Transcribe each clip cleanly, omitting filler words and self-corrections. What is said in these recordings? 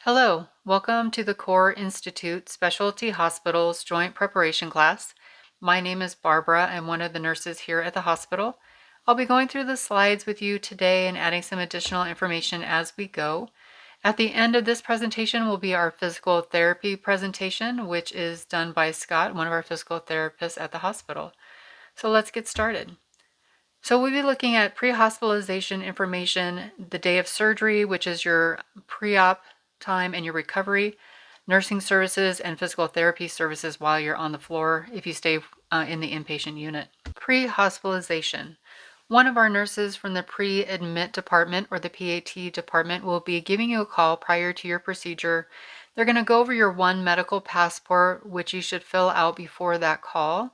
Hello, welcome to the Core Institute Specialty Hospitals Joint Preparation class. My name is Barbara. I'm one of the nurses here at the hospital. I'll be going through the slides with you today and adding some additional information as we go. At the end of this presentation will be our physical therapy presentation, which is done by Scott, one of our physical therapists at the hospital. So let's get started. So we'll be looking at pre-hospitalization information, the day of surgery, which is your pre-op time and your recovery, nursing services, and physical therapy services while you're on the floor if you stay in the inpatient unit. Pre-hospitalization. One of our nurses from the pre-admit department or the PAT department will be giving you a call prior to your procedure. They're going to go over your One Medical Passport, which you should fill out before that call.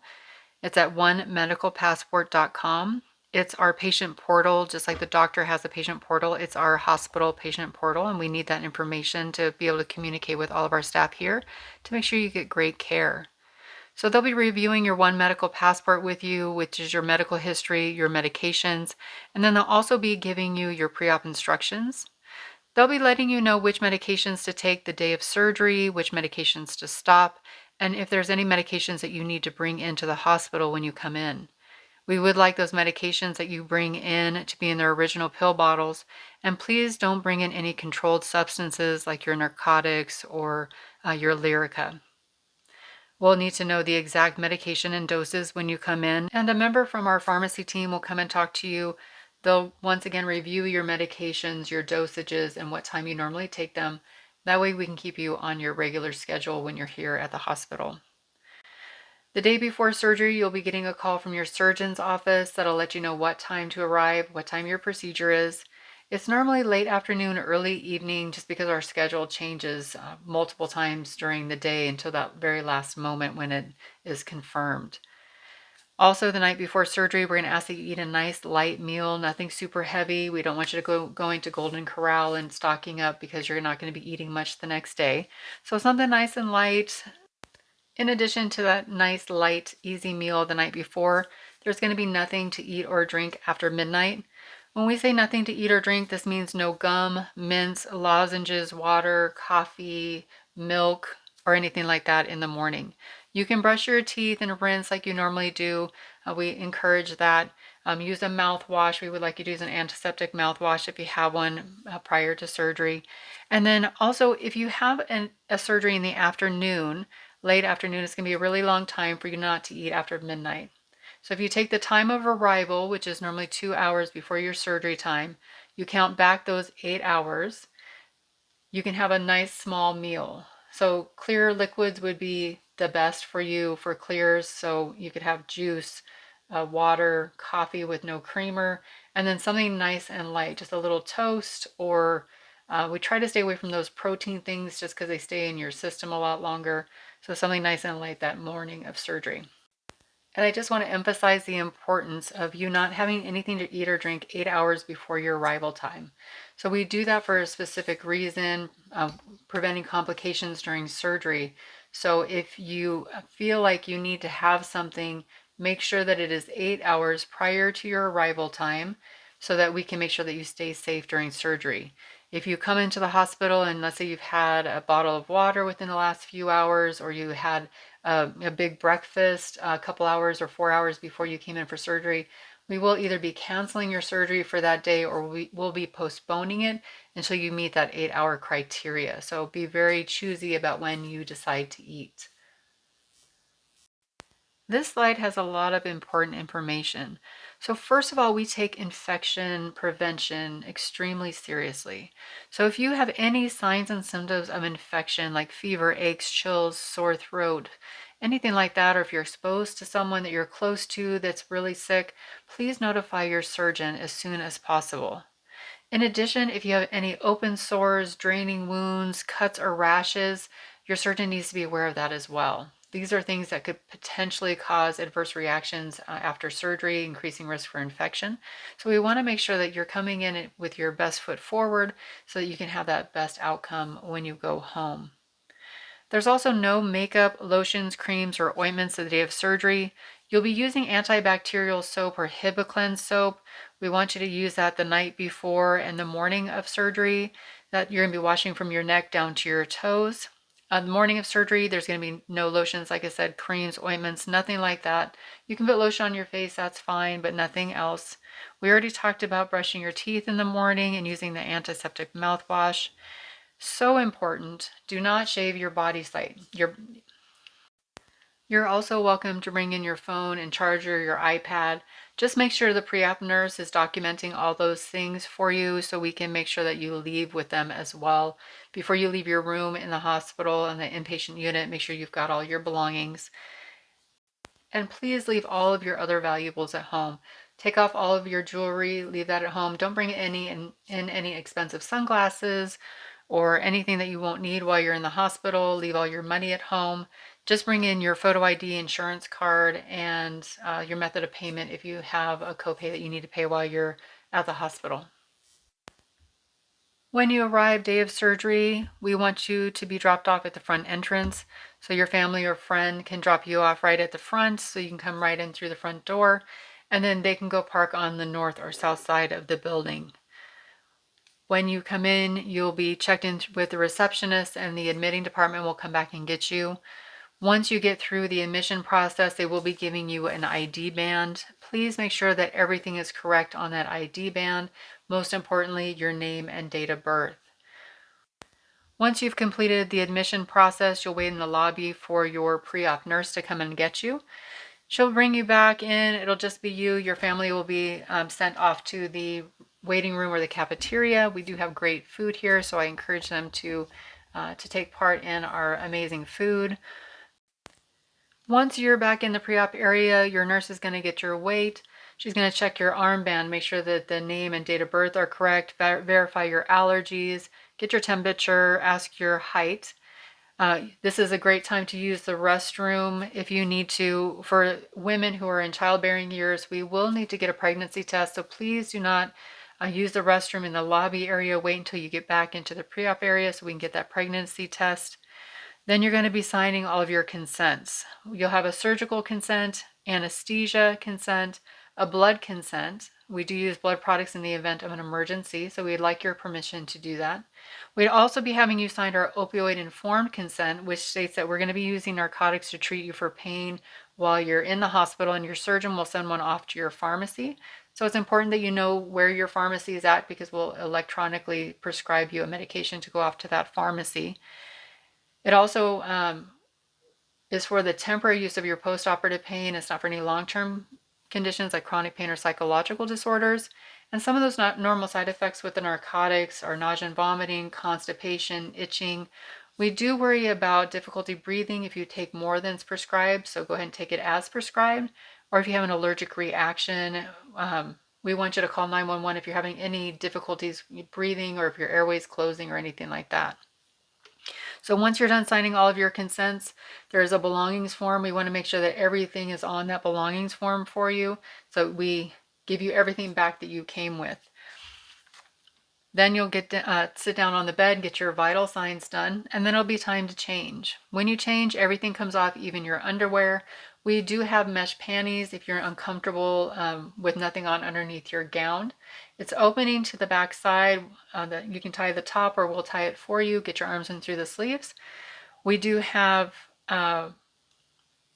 It's at onemedicalpassport.com. It's our patient portal, just like the doctor has a patient portal. It's our hospital patient portal, and we need that information to be able to communicate with all of our staff here to make sure you get great care. So they'll be reviewing your One Medical Passport with you, which is your medical history, your medications, and then they'll also be giving you your pre-op instructions. They'll be letting you know which medications to take the day of surgery, which medications to stop, and if there's any medications that you need to bring into the hospital when you come in. We would like those medications that you bring in to be in their original pill bottles, and please don't bring in any controlled substances like your narcotics or your Lyrica. We'll need to know the exact medication and doses when you come in, and a member from our pharmacy team will come and talk to you. They'll once again review your medications, your dosages, and what time you normally take them. That way we can keep you on your regular schedule when you're here at the hospital. The day before surgery, you'll be getting a call from your surgeon's office that'll let you know what time to arrive, what time your procedure is. It's normally late afternoon, early evening, just because our schedule changes multiple times during the day until that very last moment when it is confirmed. Also, the night before surgery, we're going to ask that you eat a nice light meal, nothing super heavy. We don't want you to go going to Golden Corral and stocking up because you're not going to be eating much the next day. So something nice and light. In addition to that nice, light, easy meal the night before, there's going to be nothing to eat or drink after midnight. When we say nothing to eat or drink, this means no gum, mints, lozenges, water, coffee, milk, or anything like that in the morning. You can brush your teeth and rinse like you normally do. We encourage that. Use a mouthwash. We would like you to use an antiseptic mouthwash if you have one prior to surgery. And then also, if you have a surgery in the afternoon, late afternoon, it's going to be a really long time for you not to eat after midnight. So if you take the time of arrival, which is normally 2 hours before your surgery time, you count back those 8 hours, you can have a nice small meal. So clear liquids would be the best for you for clears. So you could have juice, water, coffee with no creamer, and then something nice and light, just a little toast, or we try to stay away from those protein things just because they stay in your system a lot longer. So something nice and light that morning of surgery. And I just want to emphasize the importance of you not having anything to eat or drink 8 hours before your arrival time. So we do that for a specific reason, preventing complications during surgery. So if you feel like you need to have something, make sure that it is 8 hours prior to your arrival time so that we can make sure that you stay safe during surgery. If you come into the hospital and let's say you've had a bottle of water within the last few hours, or you had a big breakfast a couple hours or 4 hours before you came in for surgery, we will either be canceling your surgery for that day or we will be postponing it until you meet that 8-hour criteria. So be very choosy about when you decide to eat. This slide has a lot of important information. So first of all, we take infection prevention extremely seriously. So if you have any signs and symptoms of infection like fever, aches, chills, sore throat, anything like that, or if you're exposed to someone that you're close to that's really sick, please notify your surgeon as soon as possible. In addition, if you have any open sores, draining wounds, cuts, or rashes, your surgeon needs to be aware of that as well. These are things that could potentially cause adverse reactions after surgery, increasing risk for infection. So we want to make sure that you're coming in with your best foot forward so that you can have that best outcome when you go home. There's also no makeup, lotions, creams, or ointments the day of surgery. You'll be using antibacterial soap or Hibiclens soap. We want you to use that the night before and the morning of surgery. that you're going to be washing from your neck down to your toes. On the morning of surgery, there's going to be no lotions, like I said, creams, ointments, nothing like that. You can put lotion on your face, that's fine, but nothing else. We already talked about brushing your teeth in the morning and using the antiseptic mouthwash. So important. Do not shave your body site. You're also welcome to bring in your phone and charger, your iPad. Just make sure the pre-op nurse is documenting all those things for you so we can make sure that you leave with them as well. Before you leave your room in the hospital and the inpatient unit, make sure you've got all your belongings. And please leave all of your other valuables at home. Take off all of your jewelry, leave that at home. Don't bring in any expensive sunglasses or anything that you won't need while you're in the hospital. Leave all your money at home. Just bring in your photo ID, insurance card, and your method of payment if you have a copay that you need to pay while you're at the hospital. When you arrive day of surgery, we want you to be dropped off at the front entrance. So your family or friend can drop you off right at the front so you can come right in through the front door, and then they can go park on the north or south side of the building. When you come in, you'll be checked in with the receptionist and the admitting department will come back and get you. Once you get through the admission process, they will be giving you an ID band. Please make sure that everything is correct on that ID band. Most importantly, your name and date of birth. Once you've completed the admission process, you'll wait in the lobby for your pre-op nurse to come and get you. She'll bring you back in. It'll just be you. Your family will be sent off to the waiting room or the cafeteria. We do have great food here, so I encourage them to take part in our amazing food. Once you're back in the pre-op area, your nurse is going to get your weight. She's going to check your armband, make sure that the name and date of birth are correct, verify your allergies, get your temperature, ask your height. This is a great time to use the restroom if you need to. For women who are in childbearing years, we will need to get a pregnancy test, so please do not use the restroom in the lobby area. Wait until you get back into the pre-op area so we can get that pregnancy test. Then you're going to be signing all of your consents. You'll have a surgical consent, anesthesia consent, a blood consent. We do use blood products in the event of an emergency, so we'd like your permission to do that. We'd also be having you sign our opioid informed consent, which states that we're going to be using narcotics to treat you for pain while you're in the hospital, and your surgeon will send one off to your pharmacy. So it's important that you know where your pharmacy is at because we'll electronically prescribe you a medication to go off to that pharmacy. It also is for the temporary use of your postoperative pain. It's not for any long-term conditions like chronic pain or psychological disorders. And some of those normal side effects with the narcotics are nausea and vomiting, constipation, itching. We do worry about difficulty breathing if you take more than is prescribed, so go ahead and take it as prescribed. Or if you have an allergic reaction, we want you to call 911 if you're having any difficulties breathing or if your airway's closing or anything like that. So once you're done signing all of your consents, there's a belongings form. We want to make sure that everything is on that belongings form for you. So we give you everything back that you came with. Then you'll get to sit down on the bed, get your vital signs done, and then it'll be time to change. When you change, everything comes off, even your underwear. We do have mesh panties if you're uncomfortable with nothing on underneath your gown. It's opening to the back side that you can tie the top or we'll tie it for you. Get your arms in through the sleeves. We do have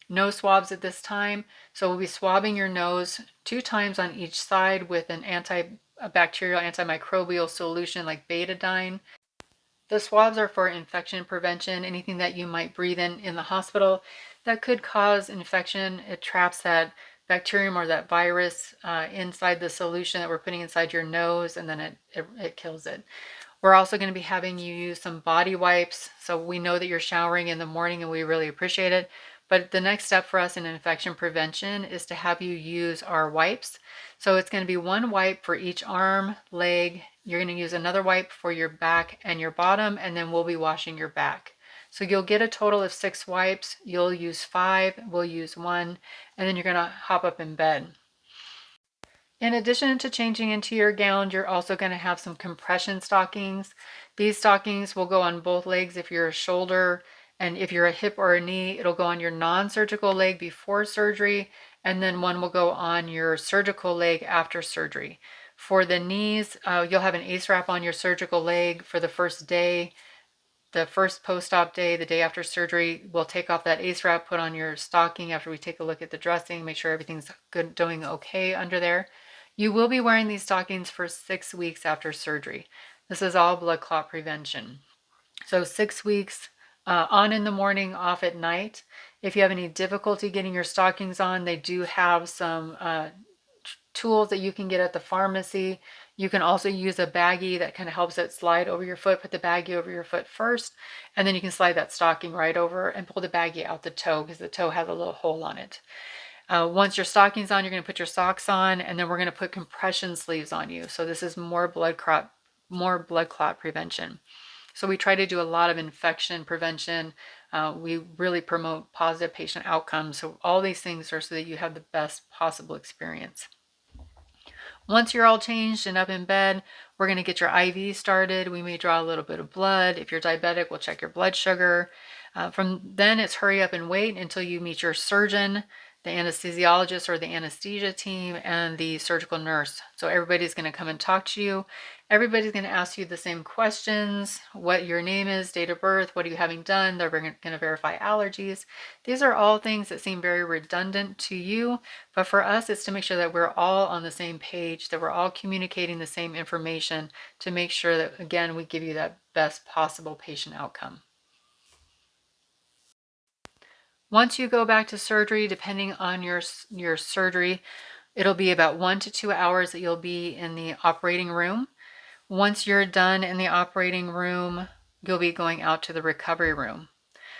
nose swabs at this time. So we'll be swabbing your nose 2 times on each side with an antibacterial, antimicrobial solution like betadine. The swabs are for infection prevention, anything that you might breathe in the hospital that could cause infection. It traps that bacterium or that virus inside the solution that we're putting inside your nose, and then it kills it. We're also going to be having you use some body wipes. So we know that you're showering in the morning and we really appreciate it. But the next step for us in infection prevention is to have you use our wipes. So it's going to be 1 wipe for each arm, leg. You're going to use another wipe for your back and your bottom, and then we'll be washing your back. So you'll get a total of 6 wipes. You'll use 5, we'll use 1, and then you're going to hop up in bed. In addition to changing into your gown, you're also going to have some compression stockings. These stockings will go on both legs if you're a shoulder, and if you're a hip or a knee, it'll go on your non-surgical leg before surgery, and then one will go on your surgical leg after surgery. For the knees, you'll have an ACE wrap on your surgical leg for the first day. The first post-op day, the day after surgery, we'll take off that ACE wrap, put on your stocking after we take a look at the dressing, make sure everything's good, doing okay under there. You will be wearing these stockings for 6 weeks after surgery. This is all blood clot prevention. So 6 weeks on in the morning, off at night. If you have any difficulty getting your stockings on, they do have some tools that you can get at the pharmacy. You can also use a baggie that kind of helps it slide over your foot. Put the baggie over your foot first, and then you can slide that stocking right over and pull the baggie out the toe because the toe has a little hole on it. Once your stocking's on, you're going to put your socks on, and then we're going to put compression sleeves on you. So this is more blood clot prevention. So we try to do a lot of infection prevention. We really promote positive patient outcomes. So all these things are so that you have the best possible experience. Once you're all changed and up in bed, we're going to get your IV started. We may draw a little bit of blood. If you're diabetic, we'll check your blood sugar. From then, it's hurry up and wait until you meet your surgeon, the anesthesiologist or the anesthesia team, and the surgical nurse. So everybody's going to come and talk to you. Everybody's going to ask you the same questions: what your name is, date of birth, what are you having done. They're going to verify allergies. These are all things that seem very redundant to you, but for us, it's to make sure that we're all on the same page, that we're all communicating the same information to make sure that, again, we give you that best possible patient outcome. Once you go back to surgery, depending on your surgery, it'll be about 1 to 2 hours that you'll be in the operating room. Once you're done in the operating room, you'll be going out to the recovery room.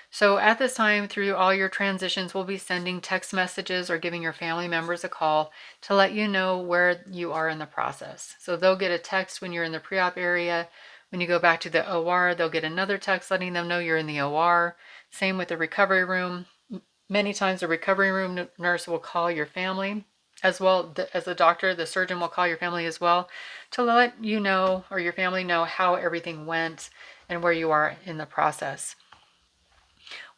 So at this time, through all your transitions, we'll be sending text messages or giving your family members a call to let you know where you are in the process. So they'll get a text when you're in the pre-op area. When you go back to the OR, they'll get another text letting them know you're in the OR. Same with the recovery room. Many times the recovery room nurse will call your family as well as the doctor. The surgeon will call your family as well to let you know, or your family know, how everything went and where you are in the process.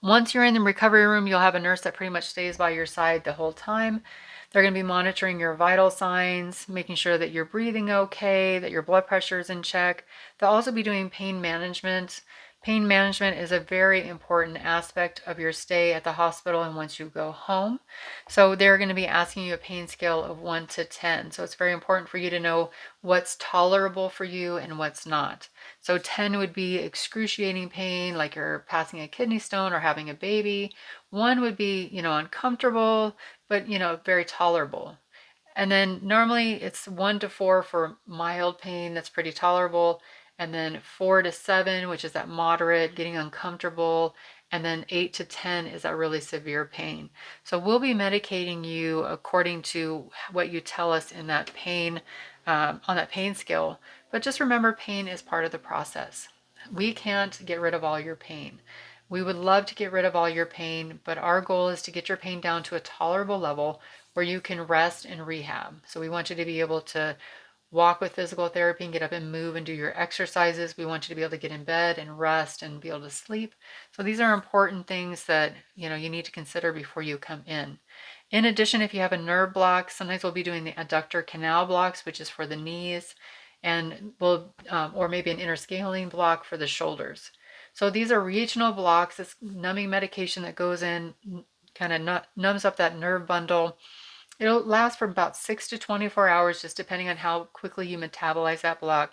Once you're in the recovery room, you'll have a nurse that pretty much stays by your side the whole time. They're going to be monitoring your vital signs, making sure that you're breathing okay, that your blood pressure is in check. They'll also be doing pain management. Pain management is a very important aspect of your stay at the hospital and once you go home. So they're going to be asking you a pain scale of 1 to 10. So it's very important for you to know what's tolerable for you and what's not. So 10 would be excruciating pain, like you're passing a kidney stone or having a baby. 1 would be, uncomfortable, but, very tolerable. And then normally it's 1 to 4 for mild pain that's pretty tolerable, and then 4 to 7, which is that moderate, getting uncomfortable, and then 8 to 10 is that really severe pain. So we'll be medicating you according to what you tell us in that pain, on that pain scale. But just remember, pain is part of the process. We can't get rid of all your pain. We would love to get rid of all your pain, but our goal is to get your pain down to a tolerable level where you can rest and rehab. So we want you to be able to walk with physical therapy and get up and move and do your exercises. We want you to be able to get in bed and rest and be able to sleep. So these are important things that you need to consider before you come in. In addition, if you have a nerve block, sometimes we'll be doing the adductor canal blocks, which is for the knees, and or maybe an interscalene block for the shoulders. So these are regional blocks. It's numbing medication that goes in, kind of numbs up that nerve bundle. It'll last for about 6 to 24 hours, just depending on how quickly you metabolize that block.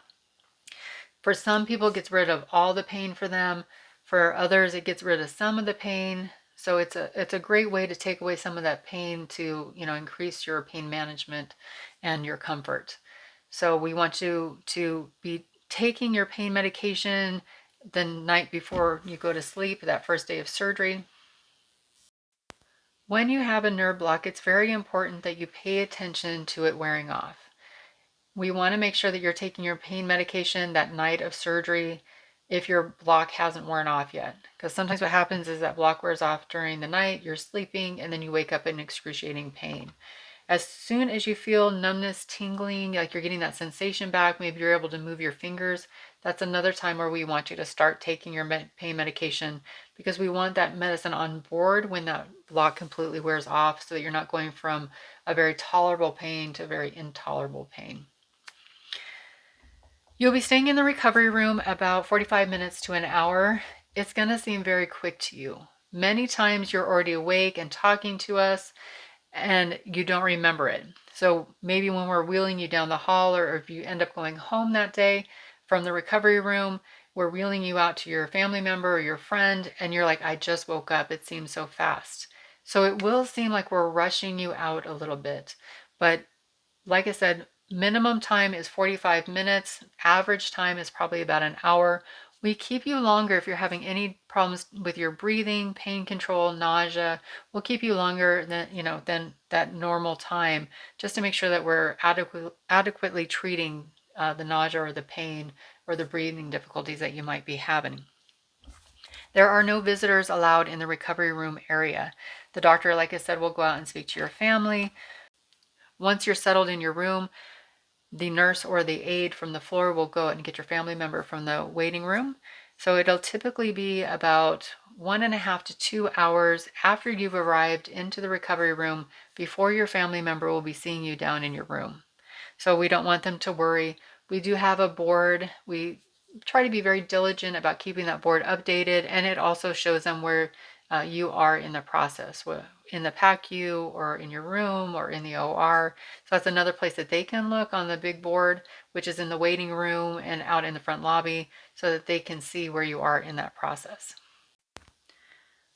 For some people, it gets rid of all the pain for them. For others, it gets rid of some of the pain. So it's a great way to take away some of that pain to, increase your pain management and your comfort. So we want you to be taking your pain medication the night before you go to sleep, that first day of surgery. When you have a nerve block, it's very important that you pay attention to it wearing off. We want to make sure that you're taking your pain medication that night of surgery if your block hasn't worn off yet. Because sometimes what happens is that block wears off during the night, you're sleeping, and then you wake up in excruciating pain. As soon as you feel numbness, tingling, like you're getting that sensation back, maybe you're able to move your fingers, that's another time where we want you to start taking your pain medication, because we want that medicine on board when that block completely wears off so that you're not going from a very tolerable pain to very intolerable pain. You'll be staying in the recovery room about 45 minutes to an hour. It's going to seem very quick to you. Many times you're already awake and talking to us and you don't remember it. So maybe when we're wheeling you down the hall, or if you end up going home that day from the recovery room, we're wheeling you out to your family member or your friend, and you're like, I just woke up. It seems so fast. So it will seem like we're rushing you out a little bit. But like I said, minimum time is 45 minutes. Average time is probably about an hour. We keep you longer if you're having any problems with your breathing, pain control, nausea. We'll keep you longer than that normal time, just to make sure that we're adequately treating the nausea or the pain or the breathing difficulties that you might be having. There are no visitors allowed in the recovery room area. The doctor, like I said, will go out and speak to your family. Once you're settled in your room, the nurse or the aide from the floor will go out and get your family member from the waiting room. So it'll typically be about 1.5 to 2 hours after you've arrived into the recovery room before your family member will be seeing you down in your room. So we don't want them to worry. We do have a board. We try to be very diligent about keeping that board updated, and it also shows them where you are in the process, in the PACU or in your room or in the OR. So that's another place that they can look on the big board, which is in the waiting room and out in the front lobby, so that they can see where you are in that process.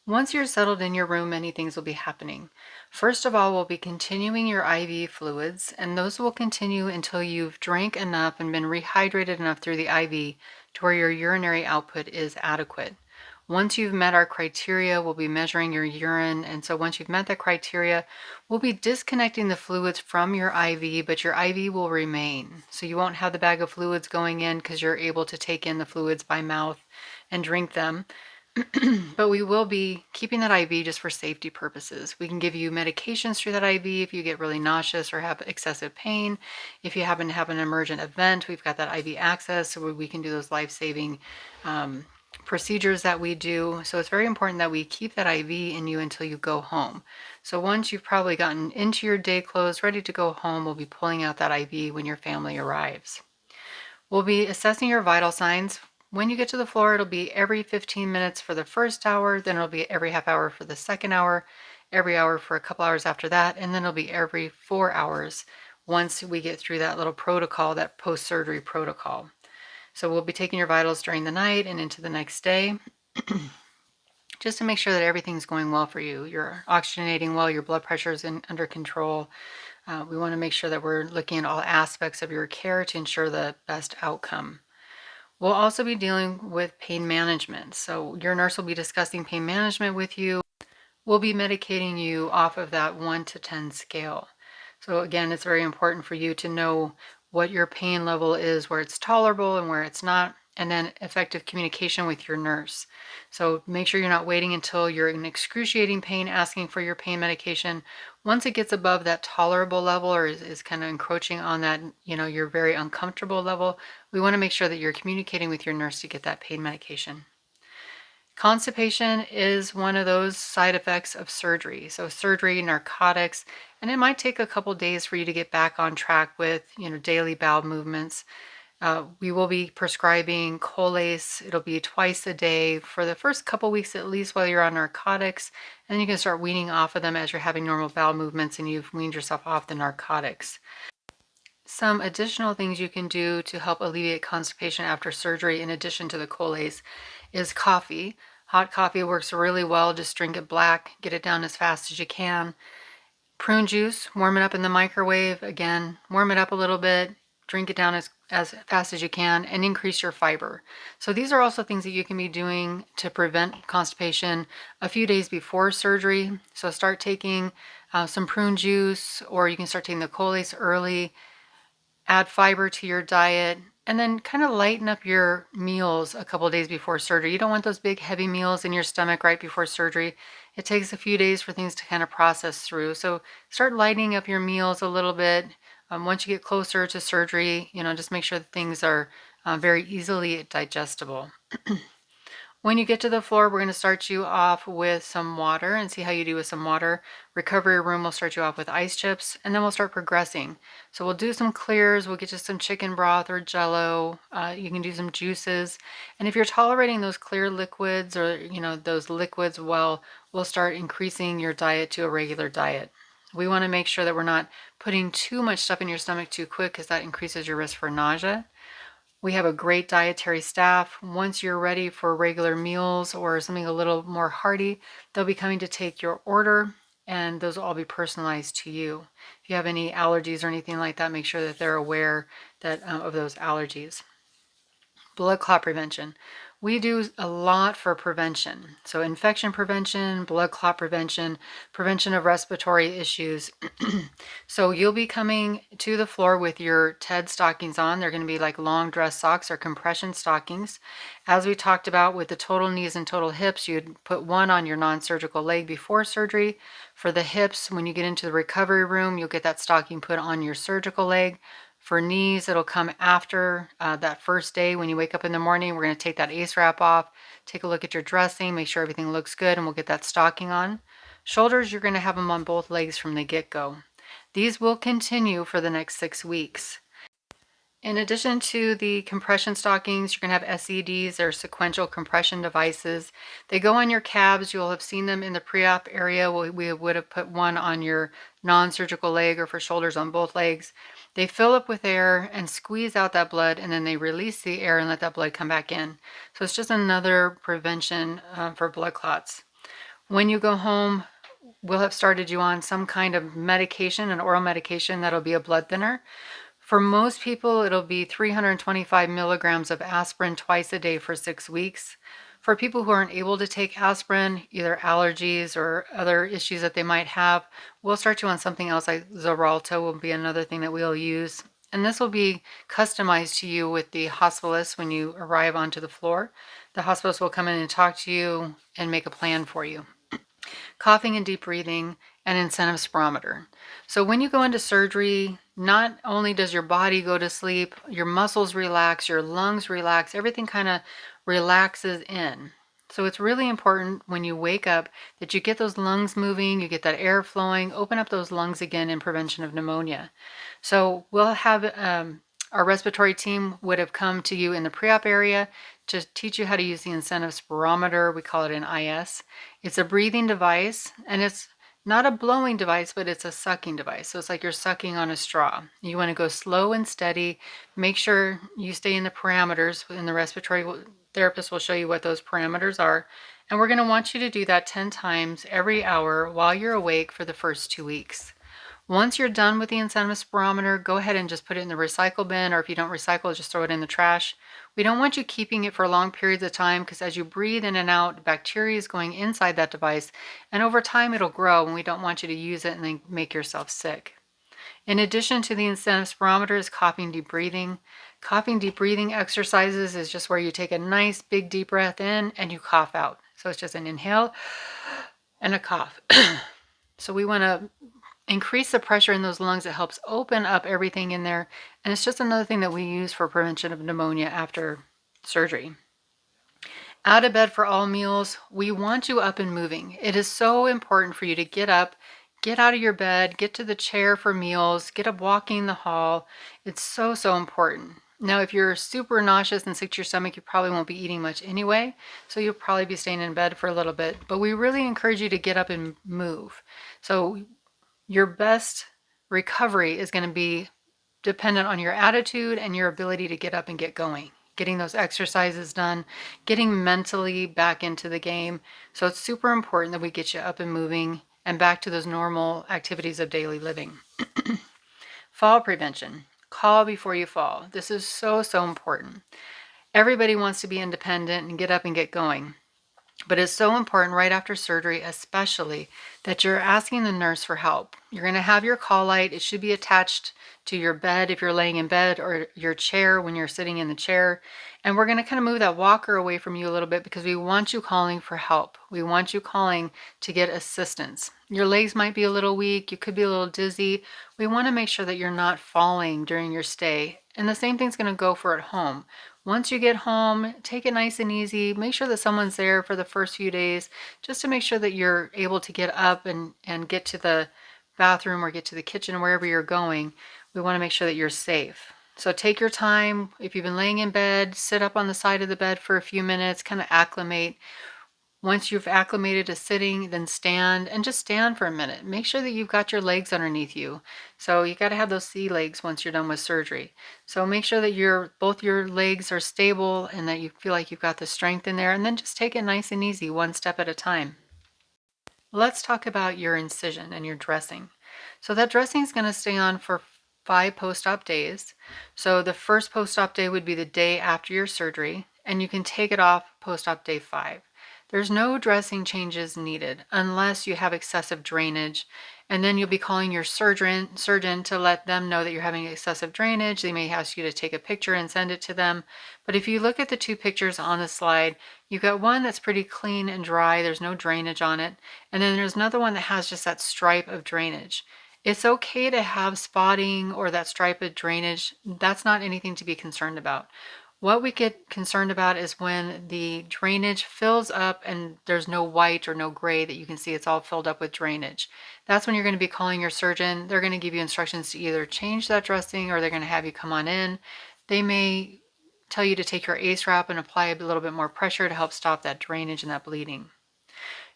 Once you're settled in your room, many things will be happening. First of all, we'll be continuing your IV fluids, and those will continue until you've drank enough and been rehydrated enough through the IV to where your urinary output is adequate. Once you've met our criteria, we'll be measuring your urine, and so once you've met the criteria, we'll be disconnecting the fluids from your IV, but your IV will remain. So you won't have the bag of fluids going in because you're able to take in the fluids by mouth and drink them. But we will be keeping that IV just for safety purposes. We can give you medications through that IV if you get really nauseous or have excessive pain. If you happen to have an emergent event, we've got that IV access, so we can do those life-saving procedures that we do. So it's very important that we keep that IV in you until you go home. So once you've probably gotten into your day clothes, ready to go home, we'll be pulling out that IV when your family arrives. We'll be assessing your vital signs. When you get to the floor, it'll be every 15 minutes for the first hour, then it'll be every half hour for the second hour, every hour for a couple hours after that, and then it'll be every 4 hours once we get through that little protocol, that post-surgery protocol. So we'll be taking your vitals during the night and into the next day, just to make sure that everything's going well for you. You're oxygenating well, your blood pressure is under control. We want to make sure that we're looking at all aspects of your care to ensure the best outcome. We'll also be dealing with pain management. So your nurse will be discussing pain management with you. We'll be medicating you off of that 1 to 10 scale. So again, it's very important for you to know what your pain level is, where it's tolerable and where it's not, and then effective communication with your nurse. So make sure you're not waiting until you're in excruciating pain asking for your pain medication. Once it gets above that tolerable level or is kind of encroaching on that, your very uncomfortable level, we want to make sure that you're communicating with your nurse to get that pain medication. Constipation is one of those side effects of surgery. So surgery, narcotics, and it might take a couple days for you to get back on track with, daily bowel movements. We will be prescribing Colace. It'll be twice a day for the first couple weeks at least while you're on narcotics, and then you can start weaning off of them as you're having normal bowel movements and you've weaned yourself off the narcotics. Some additional things you can do to help alleviate constipation after surgery, in addition to the Colace, is coffee. Hot coffee works really well. Just drink it black, get it down as fast as you can. Prune juice, warm it up in the microwave. Again, warm it up a little bit, drink it down as fast as you can, and increase your fiber. So these are also things that you can be doing to prevent constipation a few days before surgery. So start taking some prune juice, or you can start taking the Colace early. Add fiber to your diet, and then kind of lighten up your meals a couple days before surgery. You don't want those big heavy meals in your stomach right before surgery. It takes a few days for things to kind of process through. So start lightening up your meals a little bit. Once you get closer to surgery, just make sure that things are very easily digestible. When you get to the floor, we're going to start you off with some water and see how you do with some water. Recovery room will start you off with ice chips, and then we'll start progressing. So we'll do some clears, we'll get you some chicken broth or jello, you can do some juices. And if you're tolerating those clear liquids or those liquids well, we'll start increasing your diet to a regular diet. We want to make sure that we're not putting too much stuff in your stomach too quick because that increases your risk for nausea. We have a great dietary staff. Once you're ready for regular meals or something a little more hearty, they'll be coming to take your order, and those will all be personalized to you. If you have any allergies or anything like that, make sure that they're aware of those allergies. Blood clot prevention. We do a lot for prevention. So infection prevention, blood clot prevention, prevention of respiratory issues. So you'll be coming to the floor with your TED stockings on. They're going to be like long dress socks or compression stockings. As we talked about with the total knees and total hips, you'd put one on your non-surgical leg before surgery. For the hips, when you get into the recovery room, you'll get that stocking put on your surgical leg. For knees, it'll come after that first day. When you wake up in the morning, we're going to take that ACE wrap off, take a look at your dressing, make sure everything looks good, and we'll get that stocking on. Shoulders, you're going to have them on both legs from the get-go. These will continue for the next 6 weeks. In addition to the compression stockings, you're going to have SEDs, or sequential compression devices. They go on your calves. You'll have seen them in the pre-op area. We would have put one on your non-surgical leg or for shoulders on both legs. They fill up with air and squeeze out that blood, and then they release the air and let that blood come back in. So it's just another prevention for blood clots. When you go home, we'll have started you on some kind of medication, an oral medication that'll be a blood thinner. For most people, it'll be 325 milligrams of aspirin twice a day for 6 weeks. For people who aren't able to take aspirin, either allergies or other issues that they might have, we'll start you on something else like Xarelto will be another thing that we'll use. And this will be customized to you with the hospitalist when you arrive onto the floor. The hospitalist will come in and talk to you and make a plan for you. Coughing and deep breathing, and incentive spirometer. So when you go into surgery, not only does your body go to sleep, your muscles relax, your lungs relax, everything kind of relaxes in. So it's really important when you wake up that you get those lungs moving, you get that air flowing, open up those lungs again in prevention of pneumonia. So we'll have our respiratory team would have come to you in the pre-op area to teach you how to use the incentive spirometer. We call it an IS. It's a breathing device, and it's not a blowing device, but it's a sucking device. So it's like you're sucking on a straw. You want to go slow and steady. Make sure you stay in the parameters, and the respiratory therapist will show you what those parameters are. And we're going to want you to do that 10 times every hour while you're awake for the first 2 weeks. Once you're done with the incentive spirometer, go ahead and just put it in the recycle bin, or if you don't recycle, just throw it in the trash. We don't want you keeping it for long periods of time because as you breathe in and out, bacteria is going inside that device, and over time it'll grow, and we don't want you to use it and then make yourself sick. In addition to the incentive spirometer is coughing deep breathing. Coughing deep breathing exercises is just where you take a nice big deep breath in and you cough out. So it's just an inhale and a cough. So we want to increase the pressure in those lungs. It helps open up everything in there, and it's just another thing that we use for prevention of pneumonia after surgery. Out of bed for all meals. We want you up and moving. It is so important for you to get up, get out of your bed, get to the chair for meals, get up walking the hall. It's so, so important. Now, if you're super nauseous and sick to your stomach, you probably won't be eating much anyway, so you'll probably be staying in bed for a little bit, but we really encourage you to get up and move. So your best recovery is going to be dependent on your attitude and your ability to get up and get going, getting those exercises done, getting mentally back into the game. So it's super important that we get you up and moving and back to those normal activities of daily living. Fall prevention. Call before you fall. This is so, so important. Everybody wants to be independent and get up and get going. But it's so important right after surgery, especially, that you're asking the nurse for help. You're going to have your call light. It should be attached to your bed if you're laying in bed, or your chair when you're sitting in the chair. And we're going to kind of move that walker away from you a little bit because we want you calling for help. We want you calling to get assistance. Your legs might be a little weak. You could be a little dizzy. We want to make sure that you're not falling during your stay. And the same thing's going to go for at home. Once you get home, take it nice and easy. Make sure that someone's there for the first few days just to make sure that you're able to get up and get to the bathroom or get to the kitchen, wherever you're going. We want to make sure that you're safe. So take your time. If you've been laying in bed, sit up on the side of the bed for a few minutes, kind of acclimate. Once you've acclimated to sitting, then stand, and just stand for a minute. Make sure that you've got your legs underneath you. So you got to have those sea legs once you're done with surgery. So make sure that both your legs are stable and that you feel like you've got the strength in there, and then just take it nice and easy, one step at a time. Let's talk about your incision and your dressing. So that dressing is going to stay on for 5 post-op days. So the first post-op day would be the day after your surgery, and you can take it off post-op day 5. There's no dressing changes needed unless you have excessive drainage, and then you'll be calling your surgeon to let them know that you're having excessive drainage. They may ask you to take a picture and send it to them. But if you look at the 2 pictures on the slide, you've got one that's pretty clean and dry. There's no drainage on it. And then there's another one that has just that stripe of drainage. It's okay to have spotting or that stripe of drainage. That's not anything to be concerned about. What we get concerned about is when the drainage fills up and there's no white or no gray that you can see. It's all filled up with drainage. That's when you're going to be calling your surgeon. They're going to give you instructions to either change that dressing or they're going to have you come on in. They may tell you to take your ACE wrap and apply a little bit more pressure to help stop that drainage and that bleeding.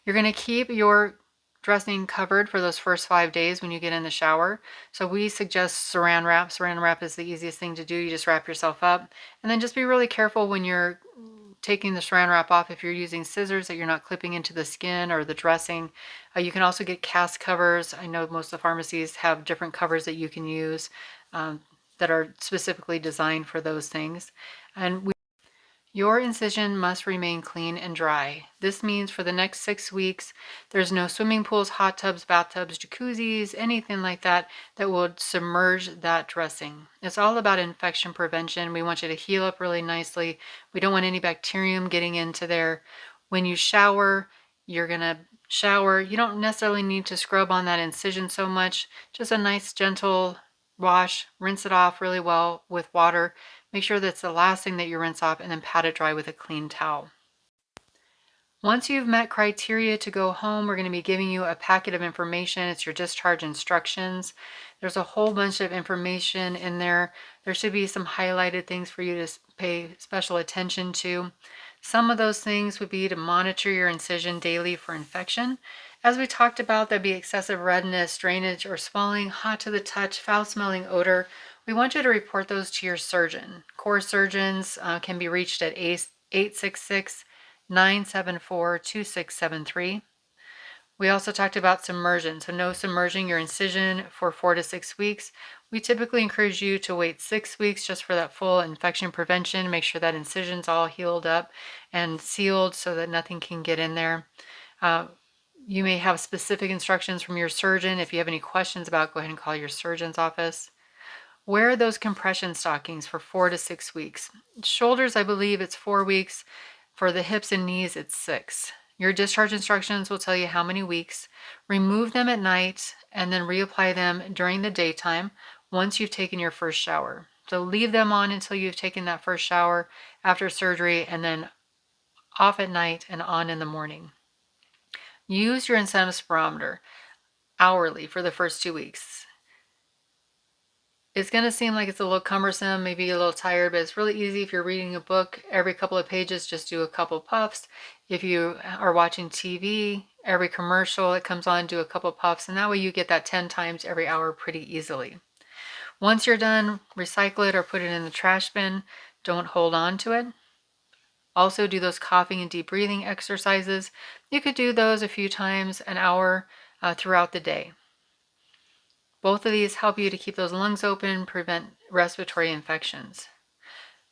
You're going to keep your dressing covered for those first 5 days when you get in the shower. So we suggest saran wrap. Saran wrap is the easiest thing to do. You just wrap yourself up, and then just be really careful when you're taking the saran wrap off. If you're using scissors, that you're not clipping into the skin or the dressing. You can also get cast covers. I know most of the pharmacies have different covers that you can use that are specifically designed for those things. And your incision must remain clean and dry. This means for the next 6 weeks, there's no swimming pools, hot tubs, bathtubs, jacuzzis, anything like that that would submerge that dressing. It's all about infection prevention. We want you to heal up really nicely. We don't want any bacterium getting into there. When you shower, you're going to shower. You don't necessarily need to scrub on that incision so much. Just a nice gentle wash, rinse it off really well with water. Make sure that's the last thing that you rinse off, and then pat it dry with a clean towel. Once you've met criteria to go home, we're going to be giving you a packet of information. It's your discharge instructions. There's a whole bunch of information in there. There should be some highlighted things for you to pay special attention to. Some of those things would be to monitor your incision daily for infection. As we talked about, there'd be excessive redness, drainage, or swelling, hot to the touch, foul-smelling odor. We want you to report those to your surgeon. Core surgeons can be reached at 866-974-2673. We also talked about submersion, so no submerging your incision for 4 to 6 weeks. We typically encourage you to wait 6 weeks just for that full infection prevention. Make sure that incision's all healed up and sealed so that nothing can get in there. You may have specific instructions from your surgeon. If you have any questions about, go ahead and call your surgeon's office. Wear those compression stockings for 4 to 6 weeks. Shoulders, I believe it's 4 weeks. For the hips and knees, it's 6. Your discharge instructions will tell you how many weeks. Remove them at night and then reapply them during the daytime once you've taken your first shower. So leave them on until you've taken that first shower after surgery, and then off at night and on in the morning. Use your incentive spirometer hourly for the first 2 weeks. It's going to seem like it's a little cumbersome, maybe a little tired, but it's really easy. If you're reading a book, every couple of pages, just do a couple puffs. If you are watching TV, every commercial that comes on, do a couple puffs, and that way you get that 10 times every hour pretty easily. Once you're done, recycle it or put it in the trash bin. Don't hold on to it. Also do those coughing and deep breathing exercises. You could do those a few times an hour throughout the day. Both of these help you to keep those lungs open, prevent respiratory infections.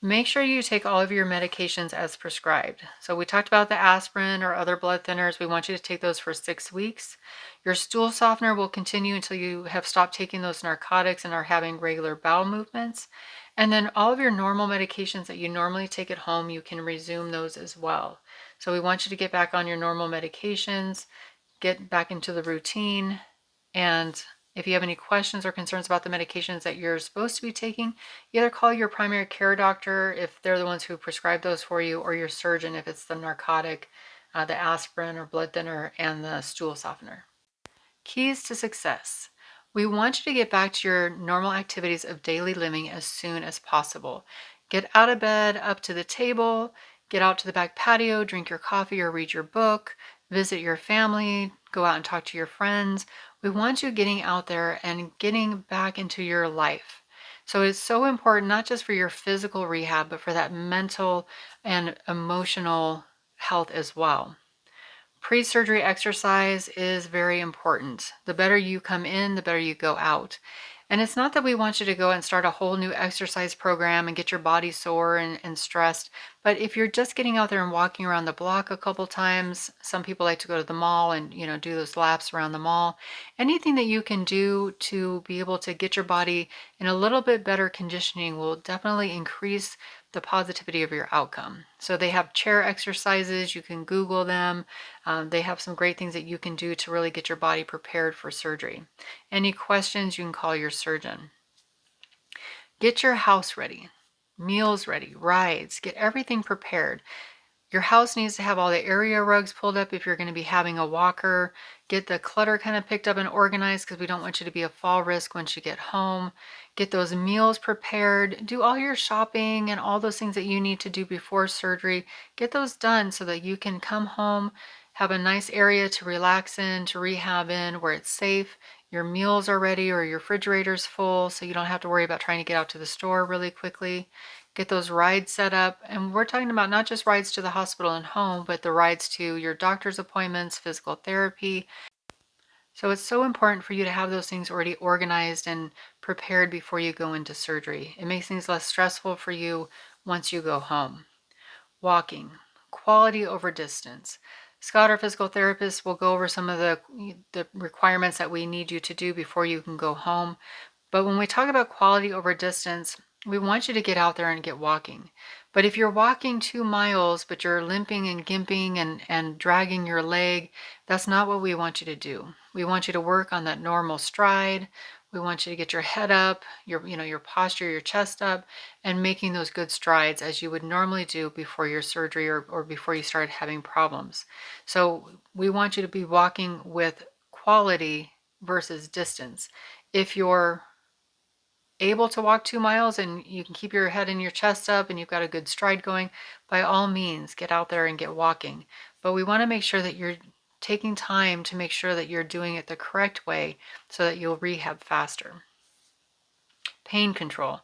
Make sure you take all of your medications as prescribed. So we talked about the aspirin or other blood thinners. We want you to take those for 6 weeks. Your stool softener will continue until you have stopped taking those narcotics and are having regular bowel movements. And then all of your normal medications that you normally take at home, you can resume those as well. So we want you to get back on your normal medications, get back into the routine, and If you have any questions or concerns about the medications that you're supposed to be taking, either call your primary care doctor if they're the ones who prescribe those for you, or your surgeon if it's the narcotic, the aspirin or blood thinner, and the stool softener. Keys to success. We want you to get back to your normal activities of daily living as soon as possible. Get out of bed, up to the table, get out to the back patio, drink your coffee or read your book, visit your family, go out and talk to your friends. We want you getting out there and getting back into your life. So it's so important, not just for your physical rehab, but for that mental and emotional health as well. Pre-surgery exercise is very important. The better you come in, the better you go out. And it's not that we want you to go and start a whole new exercise program and get your body sore and stressed, but if you're just getting out there and walking around the block a couple times, some people like to go to the mall and, do those laps around the mall. Anything that you can do to be able to get your body in a little bit better conditioning will definitely increase the positivity of your outcome. So they have chair exercises, you can Google them. They have some great things that you can do to really get your body prepared for surgery. Any questions, you can call your surgeon. Get your house ready, meals ready, rides, get everything prepared. Your house needs to have all the area rugs pulled up if you're going to be having a walker. Get the clutter kind of picked up and organized because we don't want you to be a fall risk once you get home. Get those meals prepared. Do all your shopping and all those things that you need to do before surgery. Get those done so that you can come home, have a nice area to relax in, to rehab in, where it's safe. Your meals are ready or your refrigerator's full, so you don't have to worry about trying to get out to the store really quickly. Get those rides set up. And we're talking about not just rides to the hospital and home, but the rides to your doctor's appointments, physical therapy. So it's so important for you to have those things already organized and prepared before you go into surgery. It makes things less stressful for you once you go home. Walking, quality over distance. Scott, our physical therapist, will go over some of the requirements that we need you to do before you can go home. But when we talk about quality over distance, we want you to get out there and get walking. But if you're walking 2 miles, but you're limping and gimping and dragging your leg, that's not what we want you to do. We want you to work on that normal stride. We want you to get your head up, your posture, your chest up, and making those good strides as you would normally do before your surgery or before you started having problems. So we want you to be walking with quality versus distance. If you're able to walk 2 miles and you can keep your head and your chest up and you've got a good stride going, by all means, get out there and get walking. But we want to make sure that you're taking time to make sure that you're doing it the correct way so that you'll rehab faster. Pain control.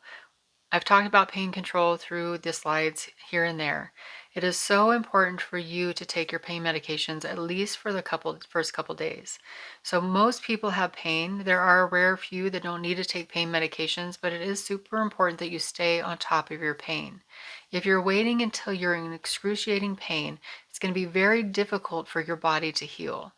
I've talked about pain control through the slides here and there. It is so important for you to take your pain medications at least for the first couple days. So most people have pain. There are a rare few that don't need to take pain medications, but it is super important that you stay on top of your pain. If you're waiting until you're in excruciating pain, it's going to be very difficult for your body to heal.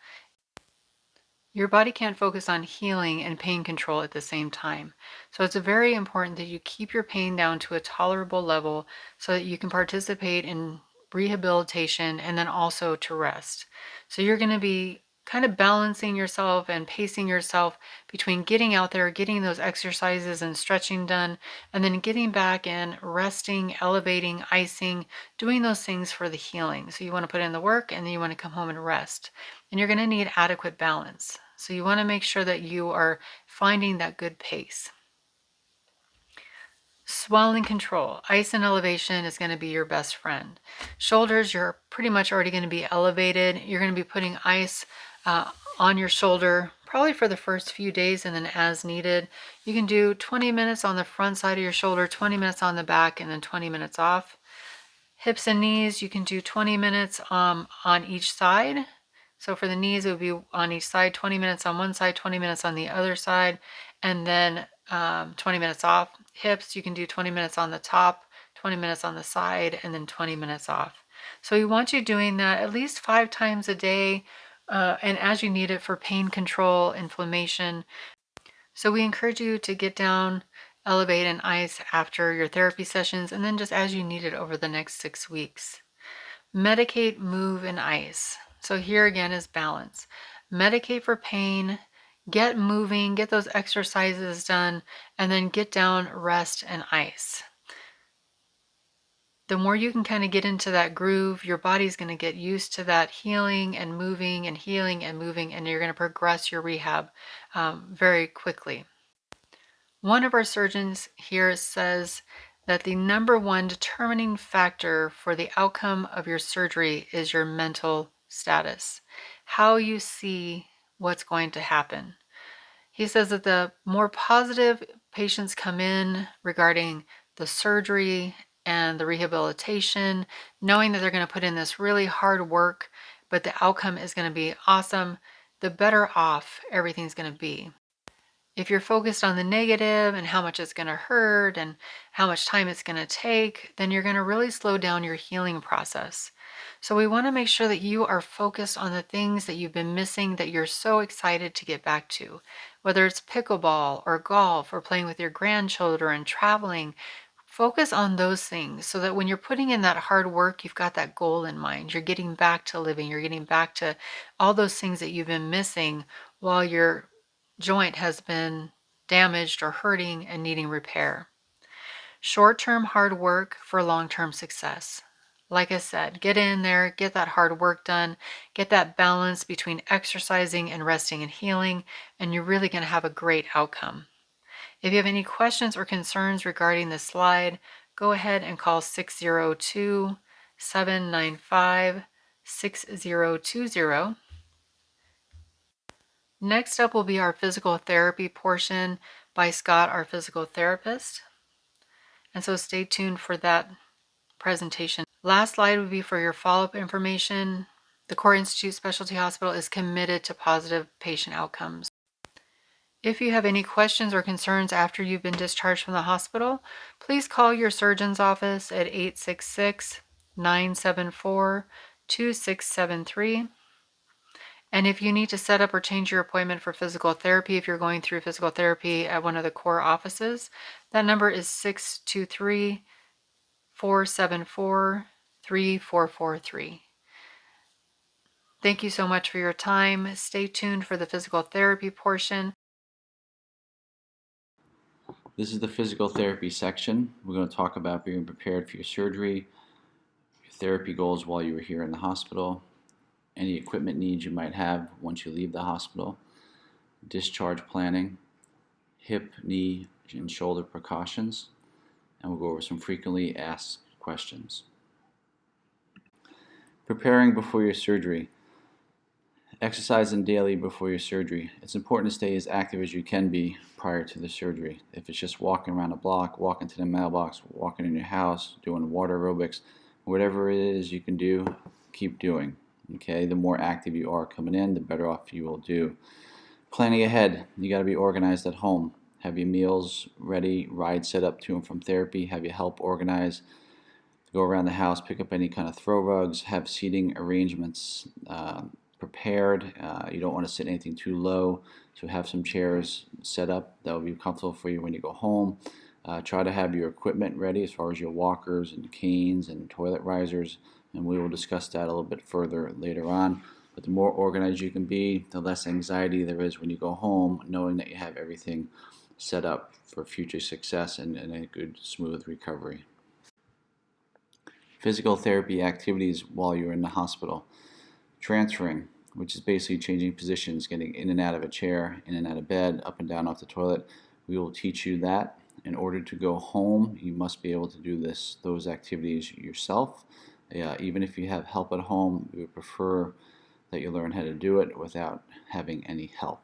Your body can't focus on healing and pain control at the same time. So it's very important that you keep your pain down to a tolerable level so that you can participate in rehabilitation and then also to rest. So you're going to be kind of balancing yourself and pacing yourself between getting out there, getting those exercises and stretching done, and then getting back and resting, elevating, icing, doing those things for the healing. So you want to put in the work and then you want to come home and rest. And you're going to need adequate balance. So you want to make sure that you are finding that good pace. Swelling control. Ice and elevation is going to be your best friend. Shoulders, you're pretty much already going to be elevated. You're going to be putting ice on your shoulder probably for the first few days, and then as needed. You can do 20 minutes on the front side of your shoulder, 20 minutes on the back, and then 20 minutes off. Hips and knees, you can do 20 minutes on each side. So for the knees, it would be on each side, 20 minutes on one side, 20 minutes on the other side, and then 20 minutes off. Hips, you can do 20 minutes on the top, 20 minutes on the side, and then 20 minutes off. So we want you doing that at least 5 times a day, and as you need it for pain control, inflammation. So we encourage you to get down, elevate, and ice after your therapy sessions, and then just as you need it over the next 6 weeks. Medicate, move, and ice. So here again is balance. Medicate for pain, Get moving, get those exercises done, and then get down, rest, and ice. The more you can kind of get into that groove, your body's going to get used to that healing and moving and healing and moving, and you're going to progress your rehab very quickly. One of our surgeons here says that the number one determining factor for the outcome of your surgery is your mental status, how you see what's going to happen. He says that the more positive patients come in regarding the surgery and the rehabilitation, knowing that they're going to put in this really hard work, but the outcome is going to be awesome, the better off everything's going to be. If you're focused on the negative and how much it's going to hurt and how much time it's going to take, then you're going to really slow down your healing process. So we want to make sure that you are focused on the things that you've been missing that you're so excited to get back to, whether it's pickleball or golf or playing with your grandchildren, traveling. Focus on those things so that when you're putting in that hard work, you've got that goal in mind. You're getting back to living. You're getting back to all those things that you've been missing while your joint has been damaged or hurting and needing repair. Short-term hard work for long-term success. Like I said, get in there, get that hard work done, get that balance between exercising and resting and healing, and you're really going to have a great outcome. If you have any questions or concerns regarding this slide, go ahead and call 602-795-6020. Next up will be our physical therapy portion by Scott, our physical therapist. And so stay tuned for that presentation. Last slide would be for your follow-up information. The Core Institute Specialty Hospital is committed to positive patient outcomes. If you have any questions or concerns after you've been discharged from the hospital, please call your surgeon's office at 866-974-2673. And if you need to set up or change your appointment for physical therapy, if you're going through physical therapy at one of the core offices, that number is 623-474-3443. Thank you so much for your time. Stay tuned for the physical therapy portion. This is the physical therapy section. We're going to talk about being prepared for your surgery, your therapy goals while you were here in the hospital, any equipment needs you might have once you leave the hospital, discharge planning, hip, knee, and shoulder precautions, and we'll go over some frequently asked questions. Preparing before your surgery. Exercising daily before your surgery. It's important to stay as active as you can be prior to the surgery. If it's just walking around a block, walking to the mailbox, walking in your house, doing water aerobics, whatever it is you can do, keep doing. Okay, the more active you are coming in, the better off you will do. Planning ahead. You got to be organized at home. Have your meals ready, rides set up to and from therapy, have your help organized. Go around the house, pick up any kind of throw rugs, have seating arrangements prepared. You don't want to sit anything too low, so have some chairs set up that will be comfortable for you when you go home. Try to have your equipment ready as far as your walkers and canes and toilet risers, and we will discuss that a little bit further later on. But the more organized you can be, the less anxiety there is when you go home, knowing that you have everything set up for future success and a good, smooth recovery. Physical therapy activities while you're in the hospital. Transferring, which is basically changing positions, getting in and out of a chair, in and out of bed, up and down off the toilet. We will teach you that. In order to go home, you must be able to do those activities yourself. Even if you have help at home, we would prefer that you learn how to do it without having any help.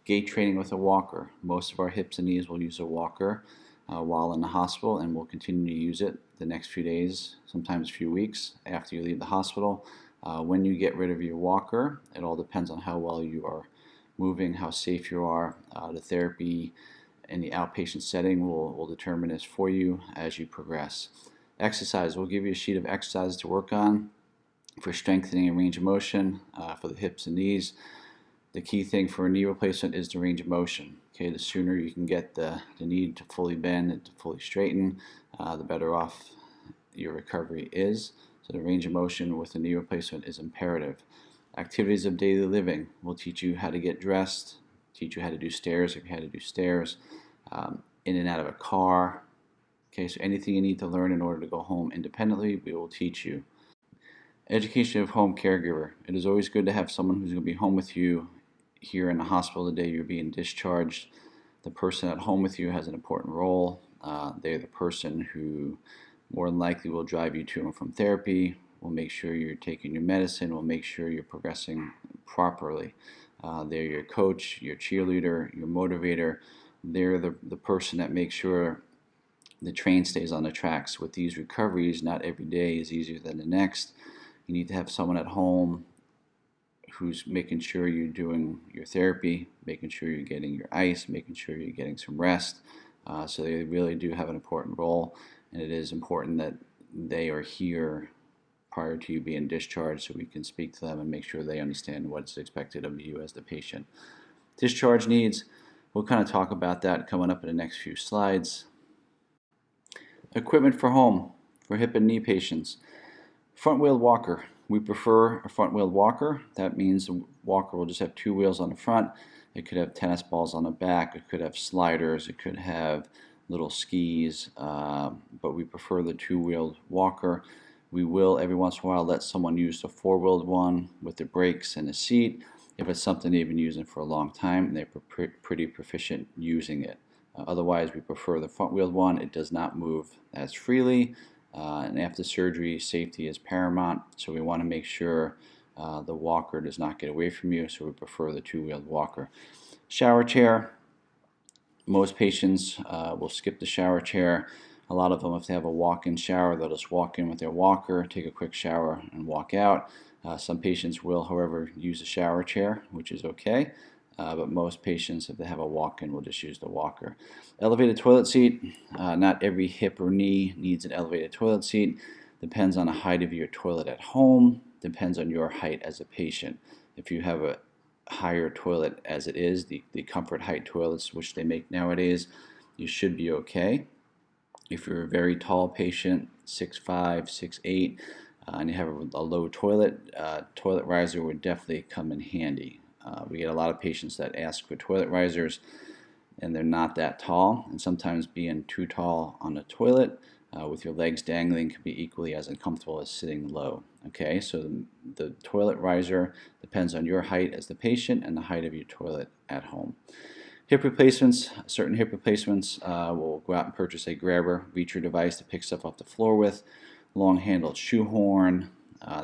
Gait training with a walker. Most of our hips and knees will use a walker while in the hospital, and we'll continue to use it the next few days, sometimes a few weeks after you leave the hospital. When you get rid of your walker, it all depends on how well you are moving, how safe you are. The therapy in the outpatient setting will determine this for you as you progress. Exercise. We'll give you a sheet of exercises to work on for strengthening and range of motion for the hips and knees. The key thing for a knee replacement is the range of motion. Okay, the sooner you can get the knee to fully bend and to fully straighten, the better off your recovery is. So the range of motion with the knee replacement is imperative. Activities of daily living will teach you how to get dressed, teach you how to do stairs if you had to do stairs, in and out of a car. Okay, so anything you need to learn in order to go home independently, we will teach you. Education of home caregiver. It is always good to have someone who's going to be home with you here in the hospital the day you're being discharged. The person at home with you has an important role. They're the person who more than likely will drive you to and from therapy, will make sure you're taking your medicine, will make sure you're progressing properly. They're your coach, your cheerleader, your motivator. They're the person that makes sure the train stays on the tracks. With these recoveries, not every day is easier than the next. You need to have someone at home who's making sure you're doing your therapy, making sure you're getting your ice, making sure you're getting some rest. So they really do have an important role, and it is important that they are here prior to you being discharged so we can speak to them and make sure they understand what's expected of you as the patient. Discharge needs, we'll kind of talk about that coming up in the next few slides. Equipment for home for hip and knee patients. Front-wheeled walker. We prefer a front-wheeled walker. That means the walker will just have two wheels on the front. It could have tennis balls on the back. It could have sliders. It could have little skis. But we prefer the two-wheeled walker. We will every once in a while let someone use the four-wheeled one with the brakes and the seat if it's something they've been using for a long time and they're pretty proficient using it. Otherwise, we prefer the front-wheeled one. It does not move as freely. And after surgery, safety is paramount, so we want to make sure the walker does not get away from you, so we prefer the two-wheeled walker. Shower chair. Most patients will skip the shower chair. A lot of them, if they have a walk-in shower, they'll just walk in with their walker, take a quick shower, and walk out. Some patients will, however, use a shower chair, which is okay. But most patients, if they have a walk-in, will just use the walker. Elevated toilet seat. Not every hip or knee needs an elevated toilet seat. Depends on the height of your toilet at home. Depends on your height as a patient. If you have a higher toilet as it is, the comfort height toilets, which they make nowadays, you should be okay. If you're a very tall patient, 6'5", 6'8", and you have a low toilet, toilet riser would definitely come in handy. We get a lot of patients that ask for toilet risers and they're not that tall, and sometimes being too tall on the toilet with your legs dangling can be equally as uncomfortable as sitting low. Okay, so the toilet riser depends on your height as the patient and the height of your toilet at home. Hip replacements. Certain hip replacements will go out and purchase a grabber, reacher device to pick stuff off the floor with, long-handled shoehorn.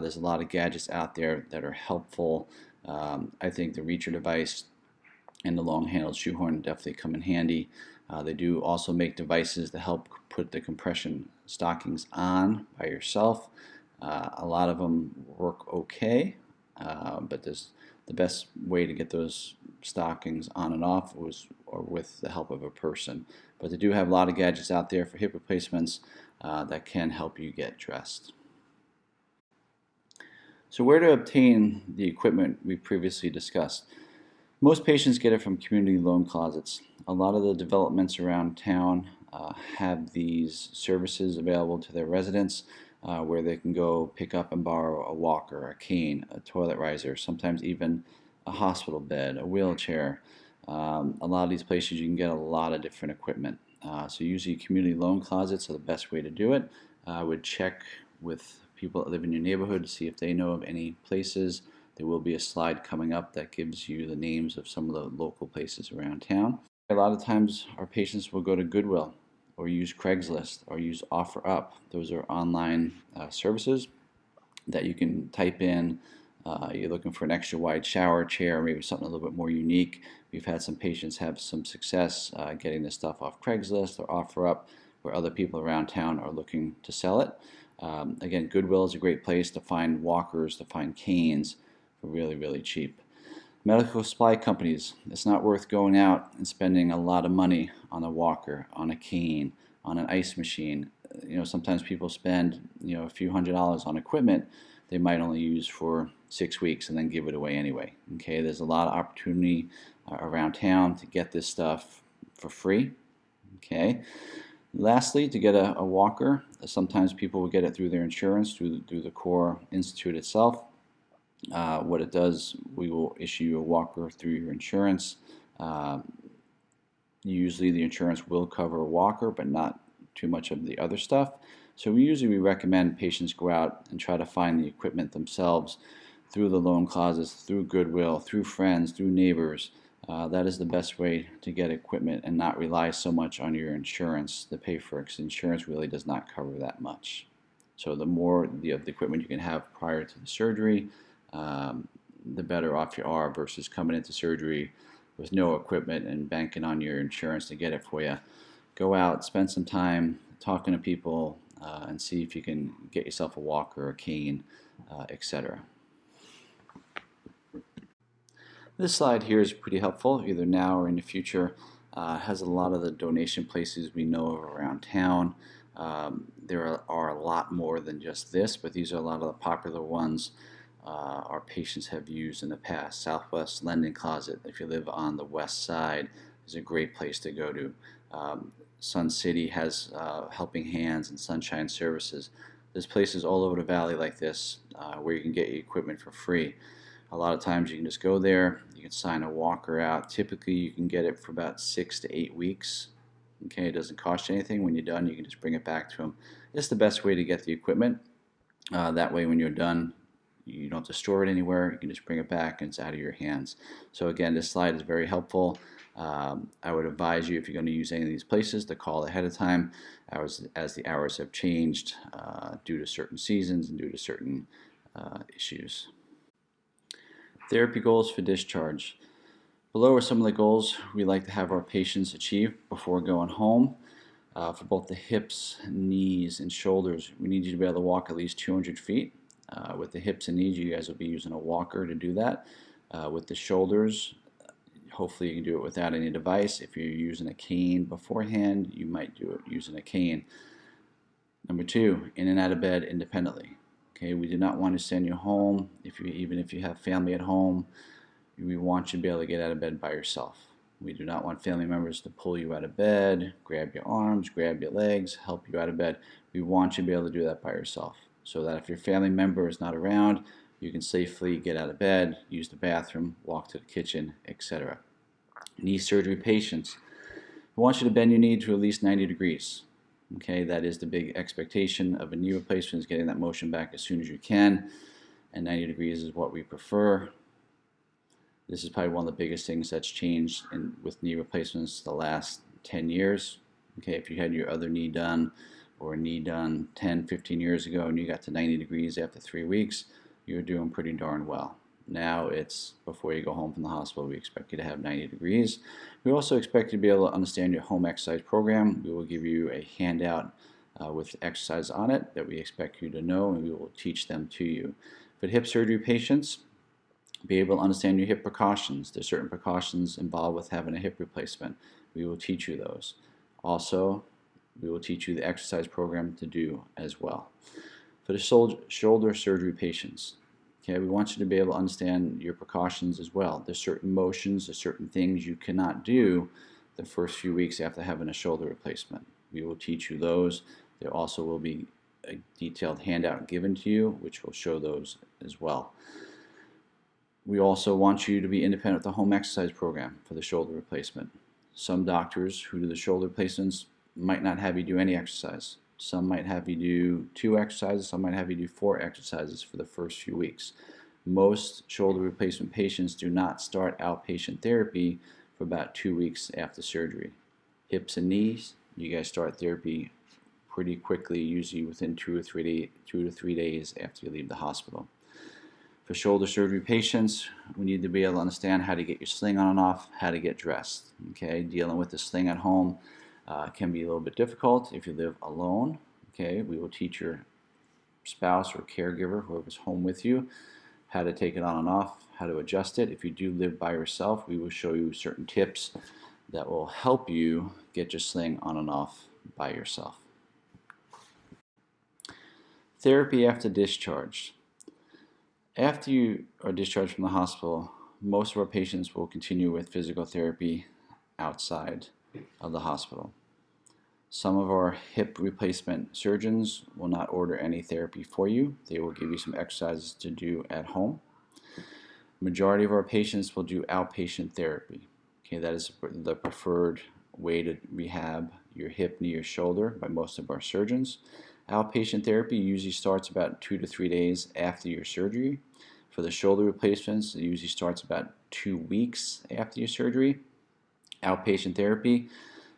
There's a lot of gadgets out there that are helpful. I think the reacher device and the long-handled shoehorn definitely come in handy. They do also make devices to help put the compression stockings on by yourself. A lot of them work okay, but the best way to get those stockings on and off was with the help of a person. But they do have a lot of gadgets out there for hip replacements that can help you get dressed. So where to obtain the equipment we previously discussed? Most patients get it from community loan closets. A lot of the developments around town have these services available to their residents where they can go pick up and borrow a walker, a cane, a toilet riser, sometimes even a hospital bed, a wheelchair. A lot of these places you can get a lot of different equipment. So usually community loan closets are the best way to do it. I would check with people that live in your neighborhood to see if they know of any places. There will be a slide coming up that gives you the names of some of the local places around town. A lot of times our patients will go to Goodwill or use Craigslist or use OfferUp. Those are online services that you can type in. You're looking for an extra wide shower chair, maybe something a little bit more unique. We've had some patients have some success getting this stuff off Craigslist or OfferUp where other people around town are looking to sell it. Again, Goodwill is a great place to find walkers, to find canes for really, really cheap. Medical supply companies, it's not worth going out and spending a lot of money on a walker, on a cane, on an ice machine. Sometimes people spend, a few $100s on equipment they might only use for 6 weeks and then give it away anyway. Okay, there's a lot of opportunity around town to get this stuff for free. Okay. Lastly, to get a walker, sometimes people will get it through their insurance, through the Core Institute itself. What it does, we will issue you a walker through your insurance. Usually the insurance will cover a walker, but not too much of the other stuff. So we recommend patients go out and try to find the equipment themselves through the loan closets, through Goodwill, through friends, through neighbors. That is the best way to get equipment and not rely so much on your insurance to pay for it, because insurance really does not cover that much. So the more of the equipment you can have prior to the surgery, the better off you are versus coming into surgery with no equipment and banking on your insurance to get it for you. Go out, spend some time talking to people, and see if you can get yourself a walker, a cane, etc. This slide here is pretty helpful, either now or in the future. It has a lot of the donation places we know of around town. There are a lot more than just this, but these are a lot of the popular ones our patients have used in the past. Southwest Lending Closet, if you live on the west side, is a great place to go to. Sun City has Helping Hands and Sunshine Services. There's places all over the valley like this where you can get your equipment for free. A lot of times you can just go there, you can sign a walker out. Typically you can get it for about 6 to 8 weeks. Okay, it doesn't cost you anything. When you're done, you can just bring it back to them. It's the best way to get the equipment. That way when you're done, you don't have to store it anywhere. You can just bring it back and it's out of your hands. So again, this slide is very helpful. I would advise you, if you're going to use any of these places, to call ahead of time as the hours have changed due to certain seasons and due to certain issues. Therapy goals for discharge. Below are some of the goals we like to have our patients achieve before going home. For both the hips, knees, and shoulders, we need you to be able to walk at least 200 feet. With the hips and knees, you guys will be using a walker to do that. With the shoulders, hopefully you can do it without any device. If you're using a cane beforehand, you might do it using a cane. Number 2, in and out of bed independently. Okay, we do not want to send you home, even if you have family at home. We want you to be able to get out of bed by yourself. We do not want family members to pull you out of bed, grab your arms, grab your legs, help you out of bed. We want you to be able to do that by yourself, so that if your family member is not around, you can safely get out of bed, use the bathroom, walk to the kitchen, etc. Knee surgery patients, we want you to bend your knee to at least 90 degrees. Okay, that is the big expectation of a knee replacement, is getting that motion back as soon as you can, and 90 degrees is what we prefer. This is probably one of the biggest things that's changed with knee replacements the last 10 years. Okay, if you had your other knee done or a knee done 10, 15 years ago and you got to 90 degrees after 3 weeks, you're doing pretty darn well. Now it's before you go home from the hospital, we expect you to have 90 degrees. We also expect you to be able to understand your home exercise program. We will give you a handout with exercise on it that we expect you to know, and we will teach them to you. For hip surgery patients, be able to understand your hip precautions. There's certain precautions involved with having a hip replacement. We will teach you those. Also, we will teach you the exercise program to do as well. For the shoulder surgery patients, okay, we want you to be able to understand your precautions as well. There's certain motions, there's certain things you cannot do the first few weeks after having a shoulder replacement. We will teach you those. There also will be a detailed handout given to you, which will show those as well. We also want you to be independent with the home exercise program for the shoulder replacement. Some doctors who do the shoulder replacements might not have you do any exercise. Some might have you do 2 exercises, some might have you do 4 exercises for the first few weeks. Most shoulder replacement patients do not start outpatient therapy for about 2 weeks after surgery. Hips and knees, you guys start therapy pretty quickly, usually within 2 to 3 days after you leave the hospital. For shoulder surgery patients, we need to be able to understand how to get your sling on and off, how to get dressed. Okay, dealing with the sling at home can be a little bit difficult if you live alone. Okay, we will teach your spouse or caregiver, whoever's home with you, how to take it on and off, how to adjust it. If you do live by yourself, we will show you certain tips that will help you get your sling on and off by yourself. Therapy after discharge. After you are discharged from the hospital, most of our patients will continue with physical therapy outside of the hospital. Some of our hip replacement surgeons will not order any therapy for you. They will give you some exercises to do at home. Majority of our patients will do outpatient therapy. Okay, that is the preferred way to rehab your hip, knee, or shoulder by most of our surgeons. Outpatient therapy usually starts about 2 to 3 days after your surgery. For the shoulder replacements, it usually starts about 2 weeks after your surgery. Outpatient therapy,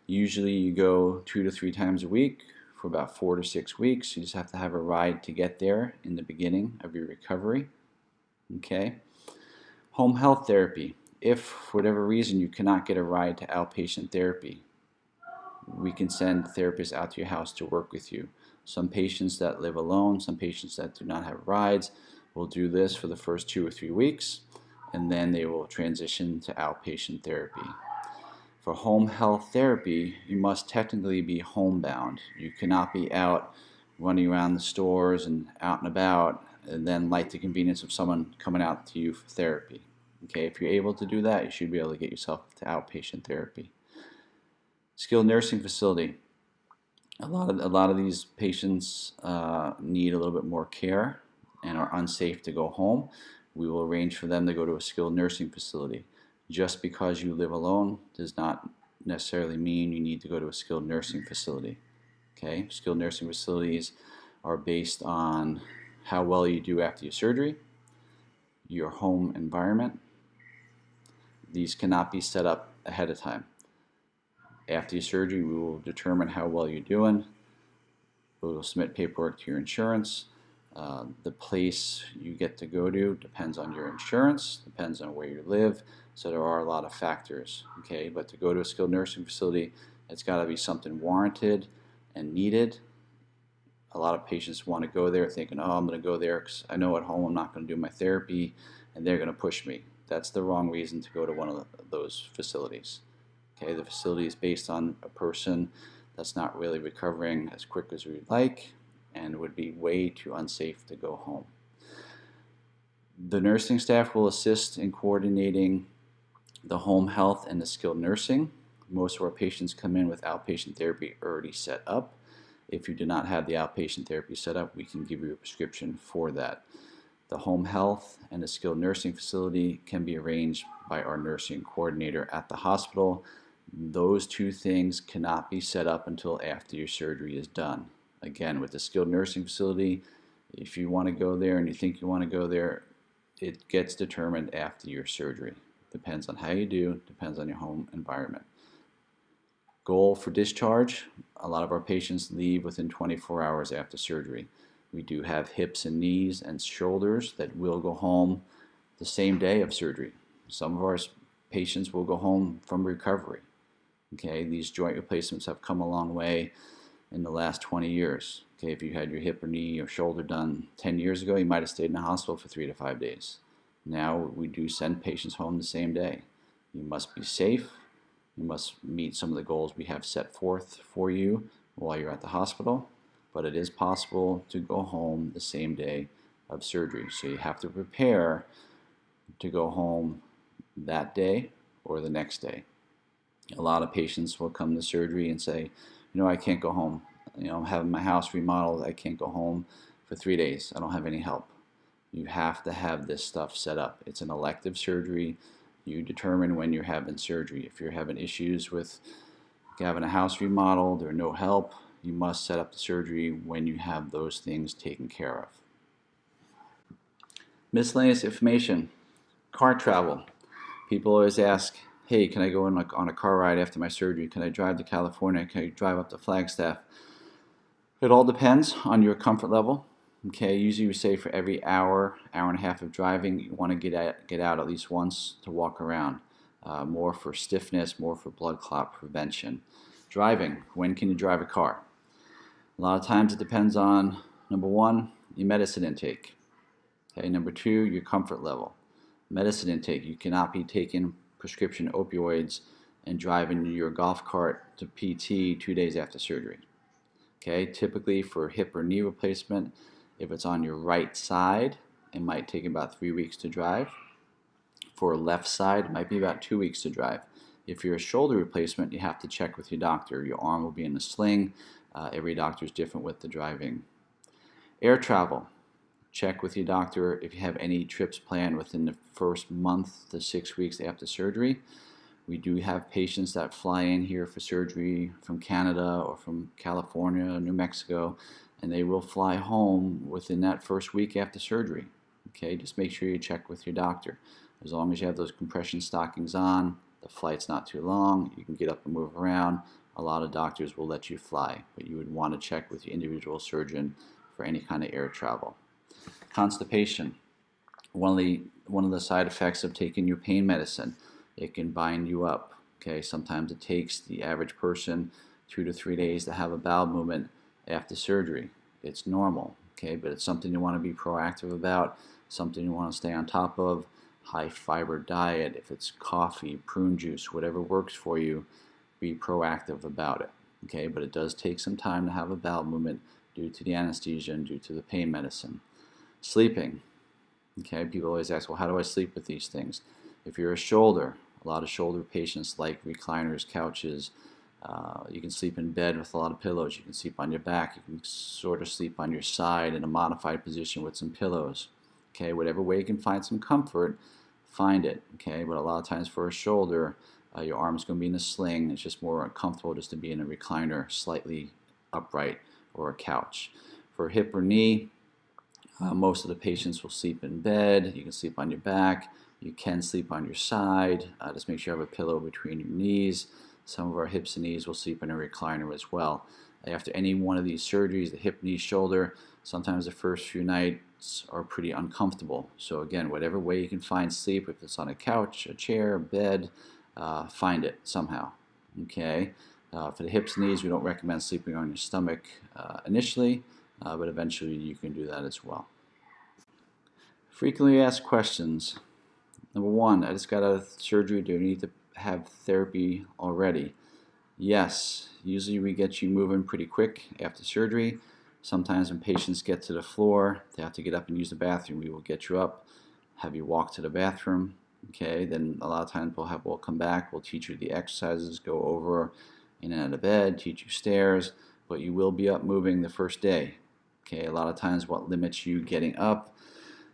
usually you go 2 to 3 times a week for about 4 to 6 weeks. You just have to have a ride to get there in the beginning of your recovery. Okay. Home health therapy. If for whatever reason you cannot get a ride to outpatient therapy, we can send therapists out to your house to work with you. Some patients that live alone, some patients that do not have rides, will do this for the first 2 or 3 weeks, and then they will transition to outpatient therapy. For home health therapy, you must technically be homebound. You cannot be out running around the stores and out and about and then like the convenience of someone coming out to you for therapy. Okay, if you're able to do that, you should be able to get yourself to outpatient therapy. Skilled nursing facility. A lot of these patients need a little bit more care and are unsafe to go home. We will arrange for them to go to a skilled nursing facility. Just because you live alone does not necessarily mean you need to go to a skilled nursing facility. Okay, skilled nursing facilities are based on how well you do after your surgery, your home environment. These cannot be set up ahead of time. After your surgery, we will determine how well you're doing. We will submit paperwork to your insurance. The place you get to go to depends on your insurance, depends on where you live, so there are a lot of factors. Okay, but to go to a skilled nursing facility, it's got to be something warranted and needed. A lot of patients want to go there thinking, oh, I'm going to go there because I know at home I'm not going to do my therapy and they're going to push me. That's the wrong reason to go to one of those facilities. Okay, the facility is based on a person that's not really recovering as quick as we'd like and would be way too unsafe to go home. The nursing staff will assist in coordinating the home health and the skilled nursing. Most of our patients come in with outpatient therapy already set up. If you do not have the outpatient therapy set up, we can give you a prescription for that. The home health and the skilled nursing facility can be arranged by our nursing coordinator at the hospital. Those two things cannot be set up until after your surgery is done. Again, with the skilled nursing facility, if you want to go there and you think you want to go there, it gets determined after your surgery. Depends on how you do, depends on your home environment. Goal for discharge, a lot of our patients leave within 24 hours after surgery. We do have hips and knees and shoulders that will go home the same day of surgery. Some of our patients will go home from recovery. Okay, these joint replacements have come a long way in the last 20 years. Okay, if you had your hip or knee or shoulder done 10 years ago, you might have stayed in the hospital for 3 to 5 days. Now we do send patients home the same day. You must be safe. You must meet some of the goals we have set forth for you while you're at the hospital, but it is possible to go home the same day of surgery. So you have to prepare to go home that day or the next day. A lot of patients will come to surgery and say, you know, I can't go home. You know, I'm having my house remodeled. I can't go home for 3 days. I don't have any help. You have to have this stuff set up. It's an elective surgery. You determine when you're having surgery. If you're having issues with having a house remodeled or no help, you must set up the surgery when you have those things taken care of. Miscellaneous information. Car travel. People always ask, hey, can I go on a car ride after my surgery? Can I drive to California? Can I drive up to Flagstaff? It all depends on your comfort level. Okay, usually we say for every hour, hour and a half of driving, you want to get out at least once to walk around. More for stiffness, more for blood clot prevention. Driving, when can you drive a car? A lot of times it depends on, number one, your medicine intake. Okay, number two, your comfort level. Medicine intake, you cannot be taking prescription opioids and driving your golf cart to PT 2 days after surgery. Okay, typically for hip or knee replacement, if it's on your right side, it might take about 3 weeks to drive. For a left side, it might be about 2 weeks to drive. If you're a shoulder replacement, you have to check with your doctor. Your arm will be in a sling. Every doctor is different with the driving. Air travel. Check with your doctor if you have any trips planned within the first month to 6 weeks after surgery. We do have patients that fly in here for surgery from Canada or from California, New Mexico, and they will fly home within that first week after surgery. Okay, just make sure you check with your doctor. As long as you have those compression stockings on, the flight's not too long, you can get up and move around. A lot of doctors will let you fly, but you would want to check with your individual surgeon for any kind of air travel. Constipation. One of the side effects of taking your pain medicine, it can bind you up. Okay, sometimes it takes the average person 2 to 3 days to have a bowel movement after surgery. It's normal, okay, but it's something you want to be proactive about, something you want to stay on top of. High fiber diet, if it's coffee, prune juice, whatever works for you, be proactive about it. Okay, but it does take some time to have a bowel movement due to the anesthesia and due to the pain medicine. Sleeping. Okay, people always ask, well, how do I sleep with these things? If you're a shoulder, a lot of shoulder patients like recliners, couches. You can sleep in bed with a lot of pillows. You can sleep on your back. You can sort of sleep on your side in a modified position with some pillows. Okay, whatever way you can find some comfort, find it. Okay, but a lot of times for a shoulder, your arm's going to be in a sling. It's just more comfortable just to be in a recliner, slightly upright, or a couch. For hip or knee, most of the patients will sleep in bed. You can sleep on your back. You can sleep on your side. Just make sure you have a pillow between your knees. Some of our hips and knees will sleep in a recliner as well. After any one of these surgeries, the hip, knee, shoulder, sometimes the first few nights are pretty uncomfortable. So again, whatever way you can find sleep, if it's on a couch, a chair, a bed, find it somehow. Okay. For the hips and knees, we don't recommend sleeping on your stomach initially, but eventually you can do that as well. Frequently asked questions. Number one, I just got out of surgery. Do I need to have therapy already? Yes. Usually we get you moving pretty quick after surgery. Sometimes when patients get to the floor, they have to get up and use the bathroom. We will get you up, have you walk to the bathroom. Okay, then a lot of times we'll come back, we'll teach you the exercises, go over in and out of bed, teach you stairs, but you will be up moving the first day. Okay, a lot of times what limits you getting up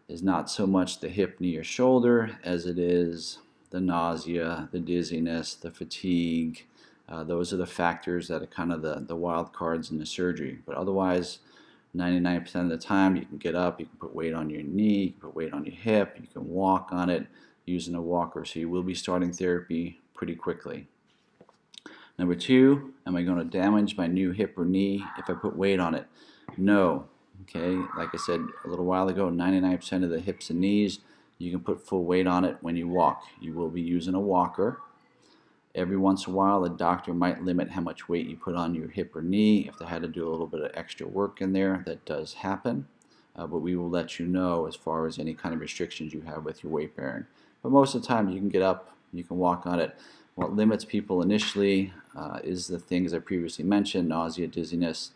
is not so much the hip, knee, or shoulder as it is the nausea, the dizziness, the fatigue. Those are the factors that are kind of the wild cards in the surgery. But otherwise, 99% of the time you can get up, you can put weight on your knee, you can put weight on your hip, you can walk on it using a walker. So you will be starting therapy pretty quickly. Number two, am I going to damage my new hip or knee if I put weight on it? No. Okay, like I said a little while ago, 99% of the hips and knees, you can put full weight on it when you walk. You will be using a walker. Every once in a while, a doctor might limit how much weight you put on your hip or knee. If they had to do a little bit of extra work in there, that does happen. But we will let you know as far as any kind of restrictions you have with your weight bearing. But most of the time, you can get up, you can walk on it. What limits people initially is the things I previously mentioned, nausea, dizziness,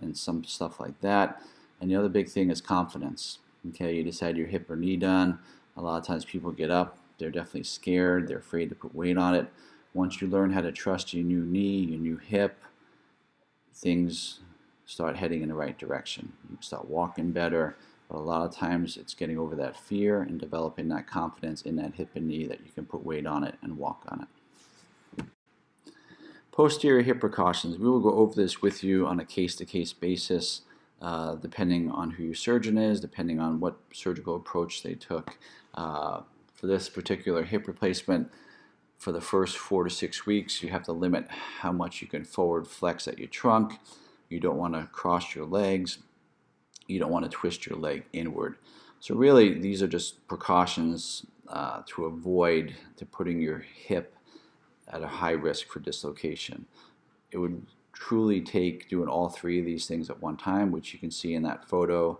and some stuff like that. And the other big thing is confidence. Okay, you just had your hip or knee done. A lot of times people get up, they're definitely scared, they're afraid to put weight on it. Once you learn how to trust your new knee, your new hip, things start heading in the right direction. You start walking better, but a lot of times it's getting over that fear and developing that confidence in that hip and knee that you can put weight on it and walk on it. Posterior hip precautions. We will go over this with you on a case-to-case basis, depending on who your surgeon is, depending on what surgical approach they took. For this particular hip replacement, for the first 4 to 6 weeks, you have to limit how much you can forward flex at your trunk. You don't want to cross your legs. You don't want to twist your leg inward. So really, these are just precautions to avoid putting your hip at a high risk for dislocation. It would truly take doing all three of these things at one time, which you can see in that photo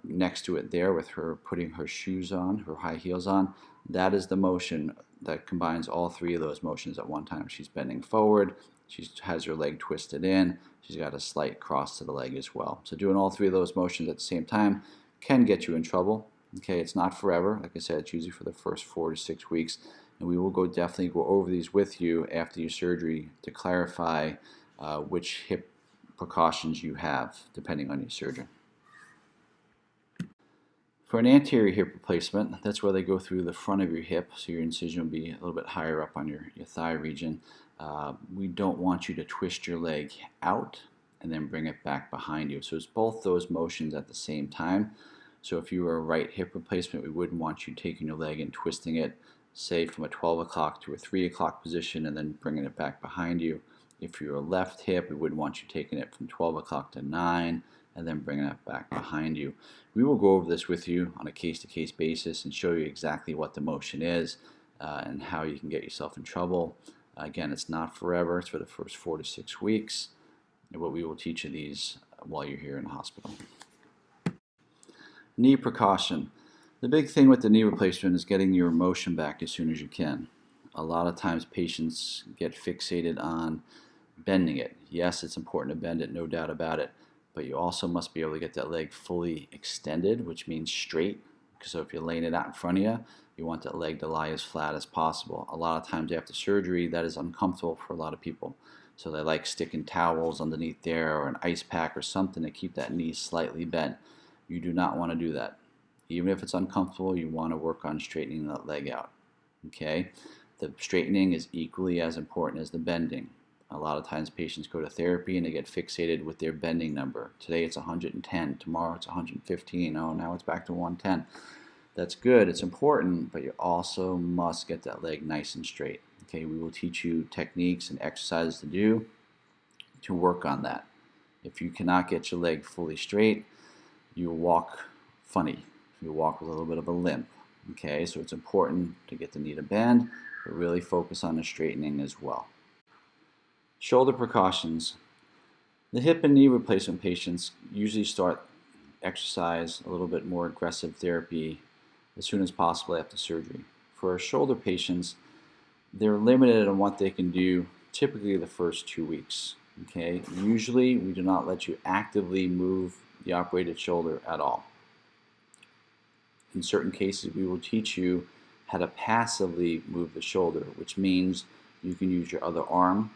next to it there with her putting her shoes on, her high heels on. That is the motion that combines all three of those motions at one time. She's bending forward, she has her leg twisted in, she's got a slight cross to the leg as well. So doing all three of those motions at the same time can get you in trouble. Okay, it's not forever. Like I said, it's usually for the first 4 to 6 weeks. And we will definitely go over these with you after your surgery to clarify which hip precautions you have, depending on your surgeon. For an anterior hip replacement, that's where they go through the front of your hip, so your incision will be a little bit higher up on your thigh region. We don't want you to twist your leg out and then bring it back behind you. So it's both those motions at the same time. So if you were a right hip replacement, we wouldn't want you taking your leg and twisting it, say from a 12 o'clock to a 3 o'clock position and then bringing it back behind you. If you're a left hip, we wouldn't want you taking it from 12 o'clock to 9 and then bringing it back behind you. We will go over this with you on a case-to-case basis and show you exactly what the motion is and how you can get yourself in trouble. Again, it's not forever. It's for the first 4 to 6 weeks. But we will teach you these while you're here in the hospital. Knee precaution. The big thing with the knee replacement is getting your motion back as soon as you can. A lot of times patients get fixated on bending it. Yes, it's important to bend it, no doubt about it, but you also must be able to get that leg fully extended, which means straight. So if you're laying it out in front of you, you want that leg to lie as flat as possible. A lot of times after surgery, that is uncomfortable for a lot of people. So they like sticking towels underneath there or an ice pack or something to keep that knee slightly bent. You do not want to do that. Even if it's uncomfortable, you want to work on straightening that leg out. Okay? The straightening is equally as important as the bending. A lot of times patients go to therapy and they get fixated with their bending number. Today it's 110, tomorrow it's 115, oh now it's back to 110. That's good, it's important, but you also must get that leg nice and straight. Okay, we will teach you techniques and exercises to do to work on that. If you cannot get your leg fully straight, you'll walk funny. You'll walk with a little bit of a limp. Okay, so it's important to get the knee to bend, but really focus on the straightening as well. Shoulder precautions. The hip and knee replacement patients usually start exercise, a little bit more aggressive therapy as soon as possible after surgery. For our shoulder patients, they're limited on what they can do typically the first 2 weeks. Okay, usually we do not let you actively move the operated shoulder at all. In certain cases, we will teach you how to passively move the shoulder, which means you can use your other arm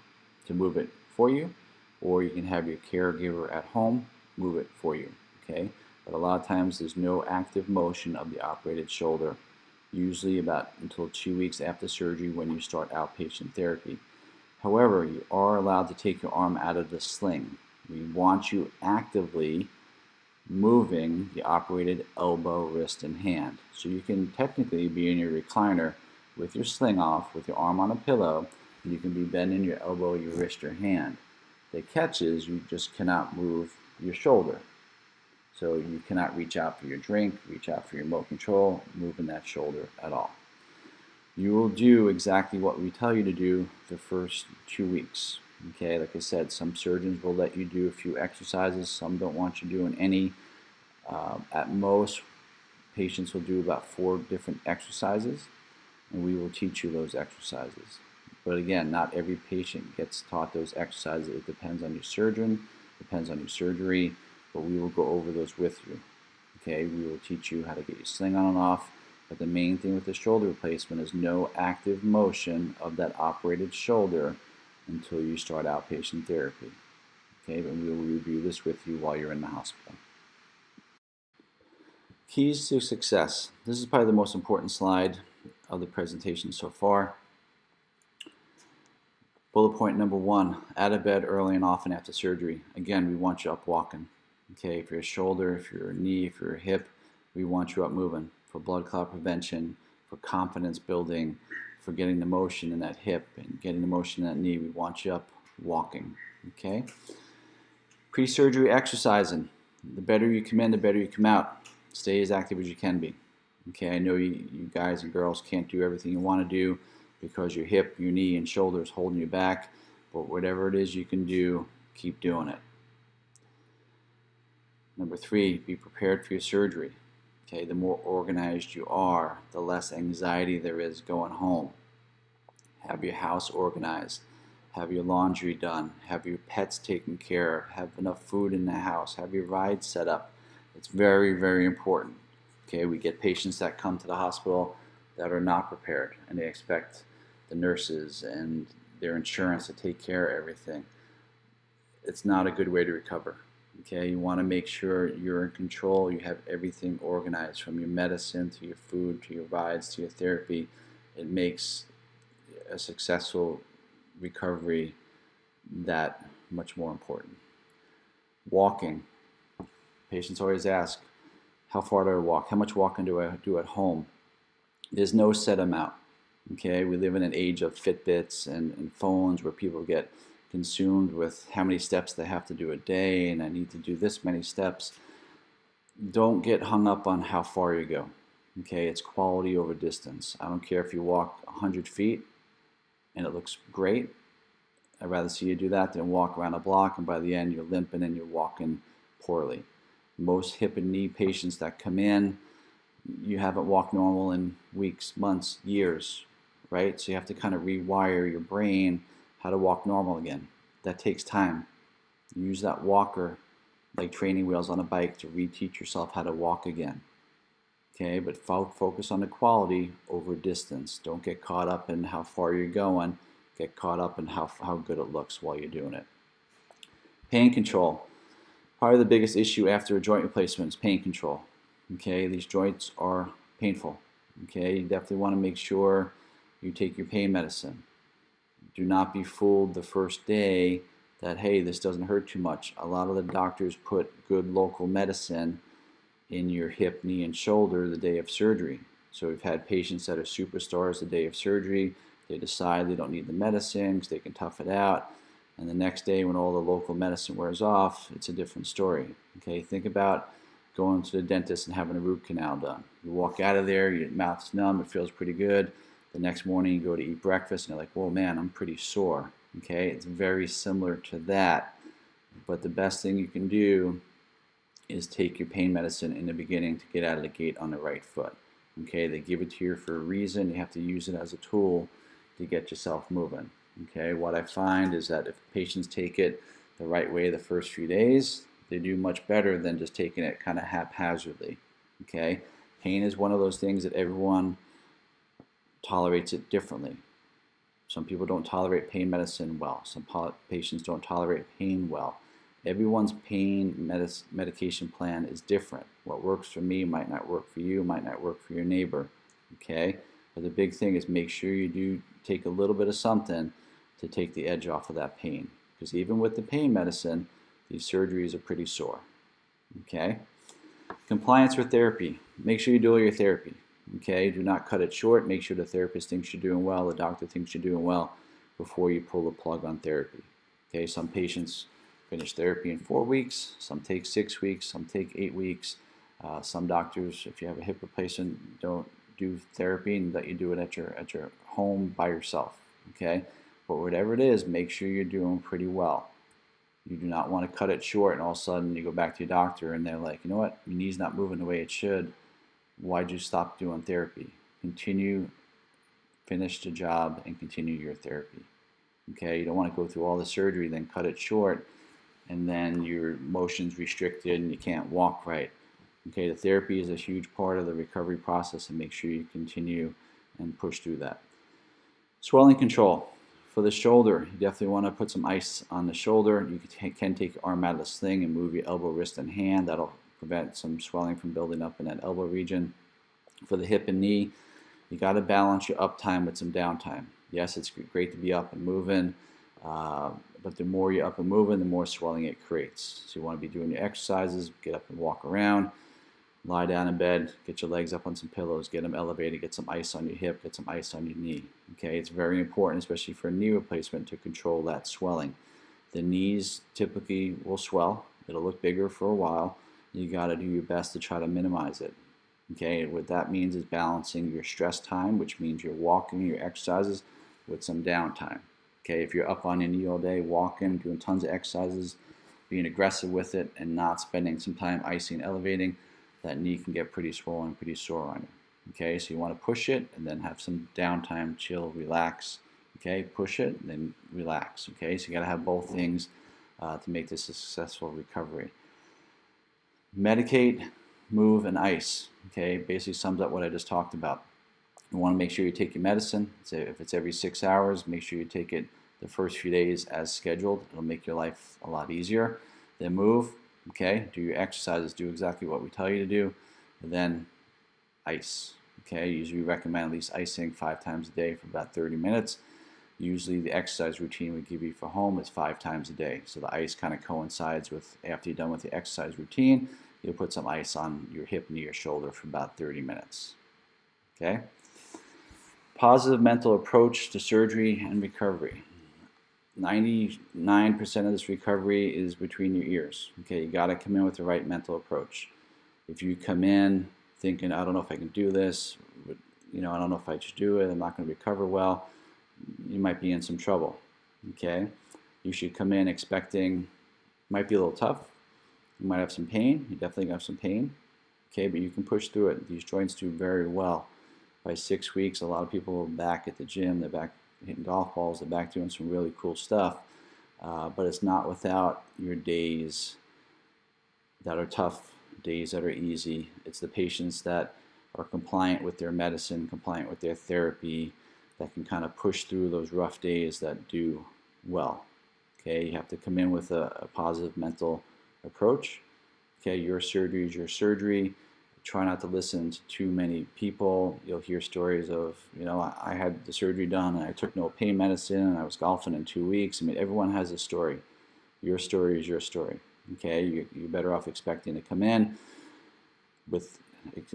to move it for you, or you can have your caregiver at home move it for you. Okay, but a lot of times there's no active motion of the operated shoulder, usually about until 2 weeks after surgery when you start outpatient therapy. However, you are allowed to take your arm out of the sling. We want you actively moving the operated elbow, wrist, and hand. So you can technically be in your recliner with your sling off, with your arm on a pillow, and you can be bending your elbow, your wrist, your hand. The catch is you just cannot move your shoulder. So you cannot reach out for your drink, reach out for your remote control, moving that shoulder at all. You will do exactly what we tell you to do the first 2 weeks. Okay, like I said, some surgeons will let you do a few exercises, some don't want you doing any. At most, patients will do about 4 different exercises, and we will teach you those exercises. But again, not every patient gets taught those exercises. It depends on your surgeon, depends on your surgery, but we will go over those with you. Okay, we will teach you how to get your sling on and off, but the main thing with the shoulder replacement is no active motion of that operated shoulder until you start outpatient therapy. Okay, and we will review this with you while you're in the hospital. Keys to success. This is probably the most important slide of the presentation so far. Bullet point number 1, out of bed early and often after surgery. Again, we want you up walking. Okay, if you're a shoulder, if you're a knee, if you're a hip, we want you up moving for blood clot prevention, for confidence building, for getting the motion in that hip and getting the motion in that knee. We want you up walking. Okay. Pre-surgery exercising. The better you come in, the better you come out. Stay as active as you can be. Okay, I know you guys and girls can't do everything you want to do because your hip, your knee, and shoulder is holding you back, but whatever it is you can do, keep doing it. Number 3, be prepared for your surgery. Okay, the more organized you are, the less anxiety there is going home. Have your house organized. Have your laundry done. Have your pets taken care of. Have enough food in the house. Have your rides set up. It's very, very important. Okay, we get patients that come to the hospital that are not prepared, and they expect the nurses and their insurance to take care of everything. It's not a good way to recover. Okay, you want to make sure you're in control, you have everything organized from your medicine to your food to your rides to your therapy. It makes a successful recovery that much more important. Walking. Patients always ask, how far do I walk? How much walking do I do at home? There's no set amount. Okay, we live in an age of Fitbits and phones where people get consumed with how many steps they have to do a day, and I need to do this many steps. Don't get hung up on how far you go. Okay, it's quality over distance. I don't care if you walk 100 feet and it looks great. I'd rather see you do that than walk around a block and by the end you're limping and you're walking poorly. Most hip and knee patients that come in, you haven't walked normal in weeks, months, years, right? So you have to kind of rewire your brain how to walk normal again. That takes time. You use that walker like training wheels on a bike to reteach yourself how to walk again. Okay, but focus on the quality over distance. Don't get caught up in how far you're going. Get caught up in how good it looks while you're doing it. Pain control. Probably the biggest issue after a joint replacement is pain control. Okay, these joints are painful. Okay, you definitely want to make sure you take your pain medicine. Do not be fooled the first day that, hey, this doesn't hurt too much. A lot of the doctors put good local medicine in your hip, knee, and shoulder the day of surgery. So we've had patients that are superstars the day of surgery. They decide they don't need the medicine because they can tough it out. And the next day when all the local medicine wears off, it's a different story. Okay, think about going to the dentist and having a root canal done. You walk out of there, your mouth's numb, it feels pretty good. The next morning you go to eat breakfast and you're like, whoa man, I'm pretty sore. Okay, it's very similar to that. But the best thing you can do is take your pain medicine in the beginning to get out of the gate on the right foot. Okay, they give it to you for a reason. You have to use it as a tool to get yourself moving. Okay, what I find is that if patients take it the right way the first few days, they do much better than just taking it kind of haphazardly. Okay, pain is one of those things that everyone tolerates it differently. Some people don't tolerate pain medicine well. Some patients don't tolerate pain well. Everyone's pain medication plan is different. What works for me might not work for you, might not work for your neighbor. Okay? But the big thing is make sure you do take a little bit of something to take the edge off of that pain. Because even with the pain medicine, these surgeries are pretty sore. Okay? Compliance with therapy. Make sure you do all your therapy. Okay? Do not cut it short. Make sure the therapist thinks you're doing well, the doctor thinks you're doing well before you pull the plug on therapy. Okay? Some patients finish therapy in 4 weeks, some take 6 weeks, some take 8 weeks. Some doctors, if you have a hip replacement, don't do therapy and let you do it at your home by yourself. Okay, but whatever it is, make sure you're doing pretty well. You do not want to cut it short and all of a sudden you go back to your doctor and they're like, you know what, your knee's not moving the way it should. Why'd you stop doing therapy? Continue, finish the job, and continue your therapy. Okay, you don't want to go through all the surgery, then cut it short, and then your motion's restricted and you can't walk right. Okay, the therapy is a huge part of the recovery process, and make sure you continue and push through that. Swelling control. For the shoulder, you definitely want to put some ice on the shoulder. You can take your arm out of the sling and move your elbow, wrist, and hand. That'll prevent some swelling from building up in that elbow region. For the hip and knee, you got to balance your uptime with some downtime. Yes, it's great to be up and moving, but the more you're up and moving, the more swelling it creates. So you want to be doing your exercises, get up and walk around, lie down in bed, get your legs up on some pillows, get them elevated, get some ice on your hip, get some ice on your knee. Okay, it's very important, especially for a knee replacement, to control that swelling. The knees typically will swell. It'll look bigger for a while. You got to do your best to try to minimize it. Okay, what that means is balancing your stress time, which means you're walking, your exercises, with some downtime. Okay, if you're up on your knee all day, walking, doing tons of exercises, being aggressive with it, and not spending some time icing and elevating, that knee can get pretty swollen, pretty sore on you. Okay, so you want to push it and then have some downtime, chill, relax. Okay, push it and then relax. Okay, so you got to have both things to make this a successful recovery. Medicate, move, and ice. Okay, basically sums up what I just talked about. You want to make sure you take your medicine. So if it's every 6 hours, make sure you take it the first few days as scheduled. It'll make your life a lot easier. Then move. Okay, do your exercises, do exactly what we tell you to do, and then ice. Okay, usually we recommend at least icing 5 times a day for about 30 minutes. Usually the exercise routine we give you for home is 5 times a day. So the ice kind of coincides with after you're done with the exercise routine, you'll put some ice on your hip, knee, or shoulder for about 30 minutes. Okay? Positive mental approach to surgery and recovery. 99% of this recovery is between your ears. Okay, you got to come in with the right mental approach. If you come in thinking, I don't know if I can do this, but, I don't know if I should do it, I'm not going to recover well, you might be in some trouble. Okay, you should come in expecting, might be a little tough, you might have some pain, you definitely have some pain, okay, but you can push through it. These joints do very well. By 6 weeks, a lot of people are back at the gym, they're back hitting golf balls, they're back doing some really cool stuff, but it's not without your days that are tough, days that are easy. It's the patients that are compliant with their medicine, compliant with their therapy, that can kind of push through those rough days that do well. Okay, you have to come in with a positive mental approach. Okay, your surgery is your surgery. Try not to listen to too many people. You'll hear stories of, I had the surgery done and I took no pain medicine and I was golfing in 2 weeks. I mean, everyone has a story. Your story is your story. Okay, you're better off expecting to come in with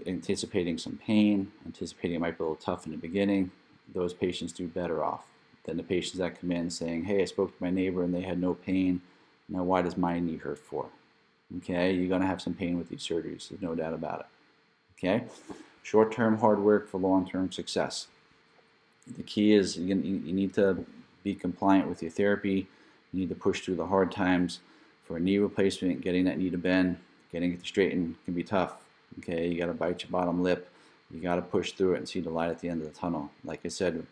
anticipating some pain, anticipating it might be a little tough in the beginning. Those patients do better off than the patients that come in saying, hey, I spoke to my neighbor and they had no pain. Now why does my knee hurt for? Okay, you're going to have some pain with these surgeries, there's no doubt about it. Okay, short-term hard work for long-term success. The key is you need to be compliant with your therapy. You need to push through the hard times. For a knee replacement, getting that knee to bend, getting it to straighten can be tough. Okay, you got to bite your bottom lip. You got to push through it and see the light at the end of the tunnel. Like I said,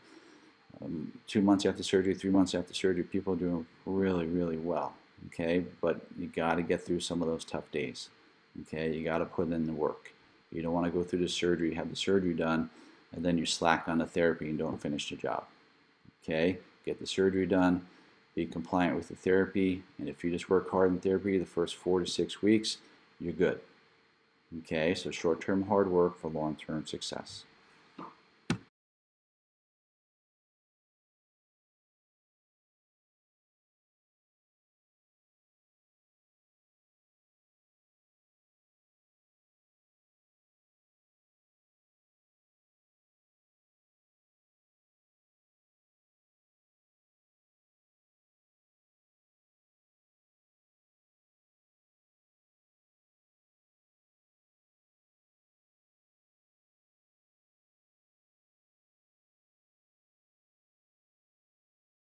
2 months after surgery, 3 months after surgery, people are doing really, really well. Okay, but you got to get through some of those tough days. Okay, you got to put in the work. You don't want to go through the surgery, have the surgery done, and then you slack on the therapy and don't finish the job. Okay, get the surgery done, be compliant with the therapy, and if you just work hard in therapy the first 4 to 6 weeks, you're good. Okay, so short-term hard work for long-term success.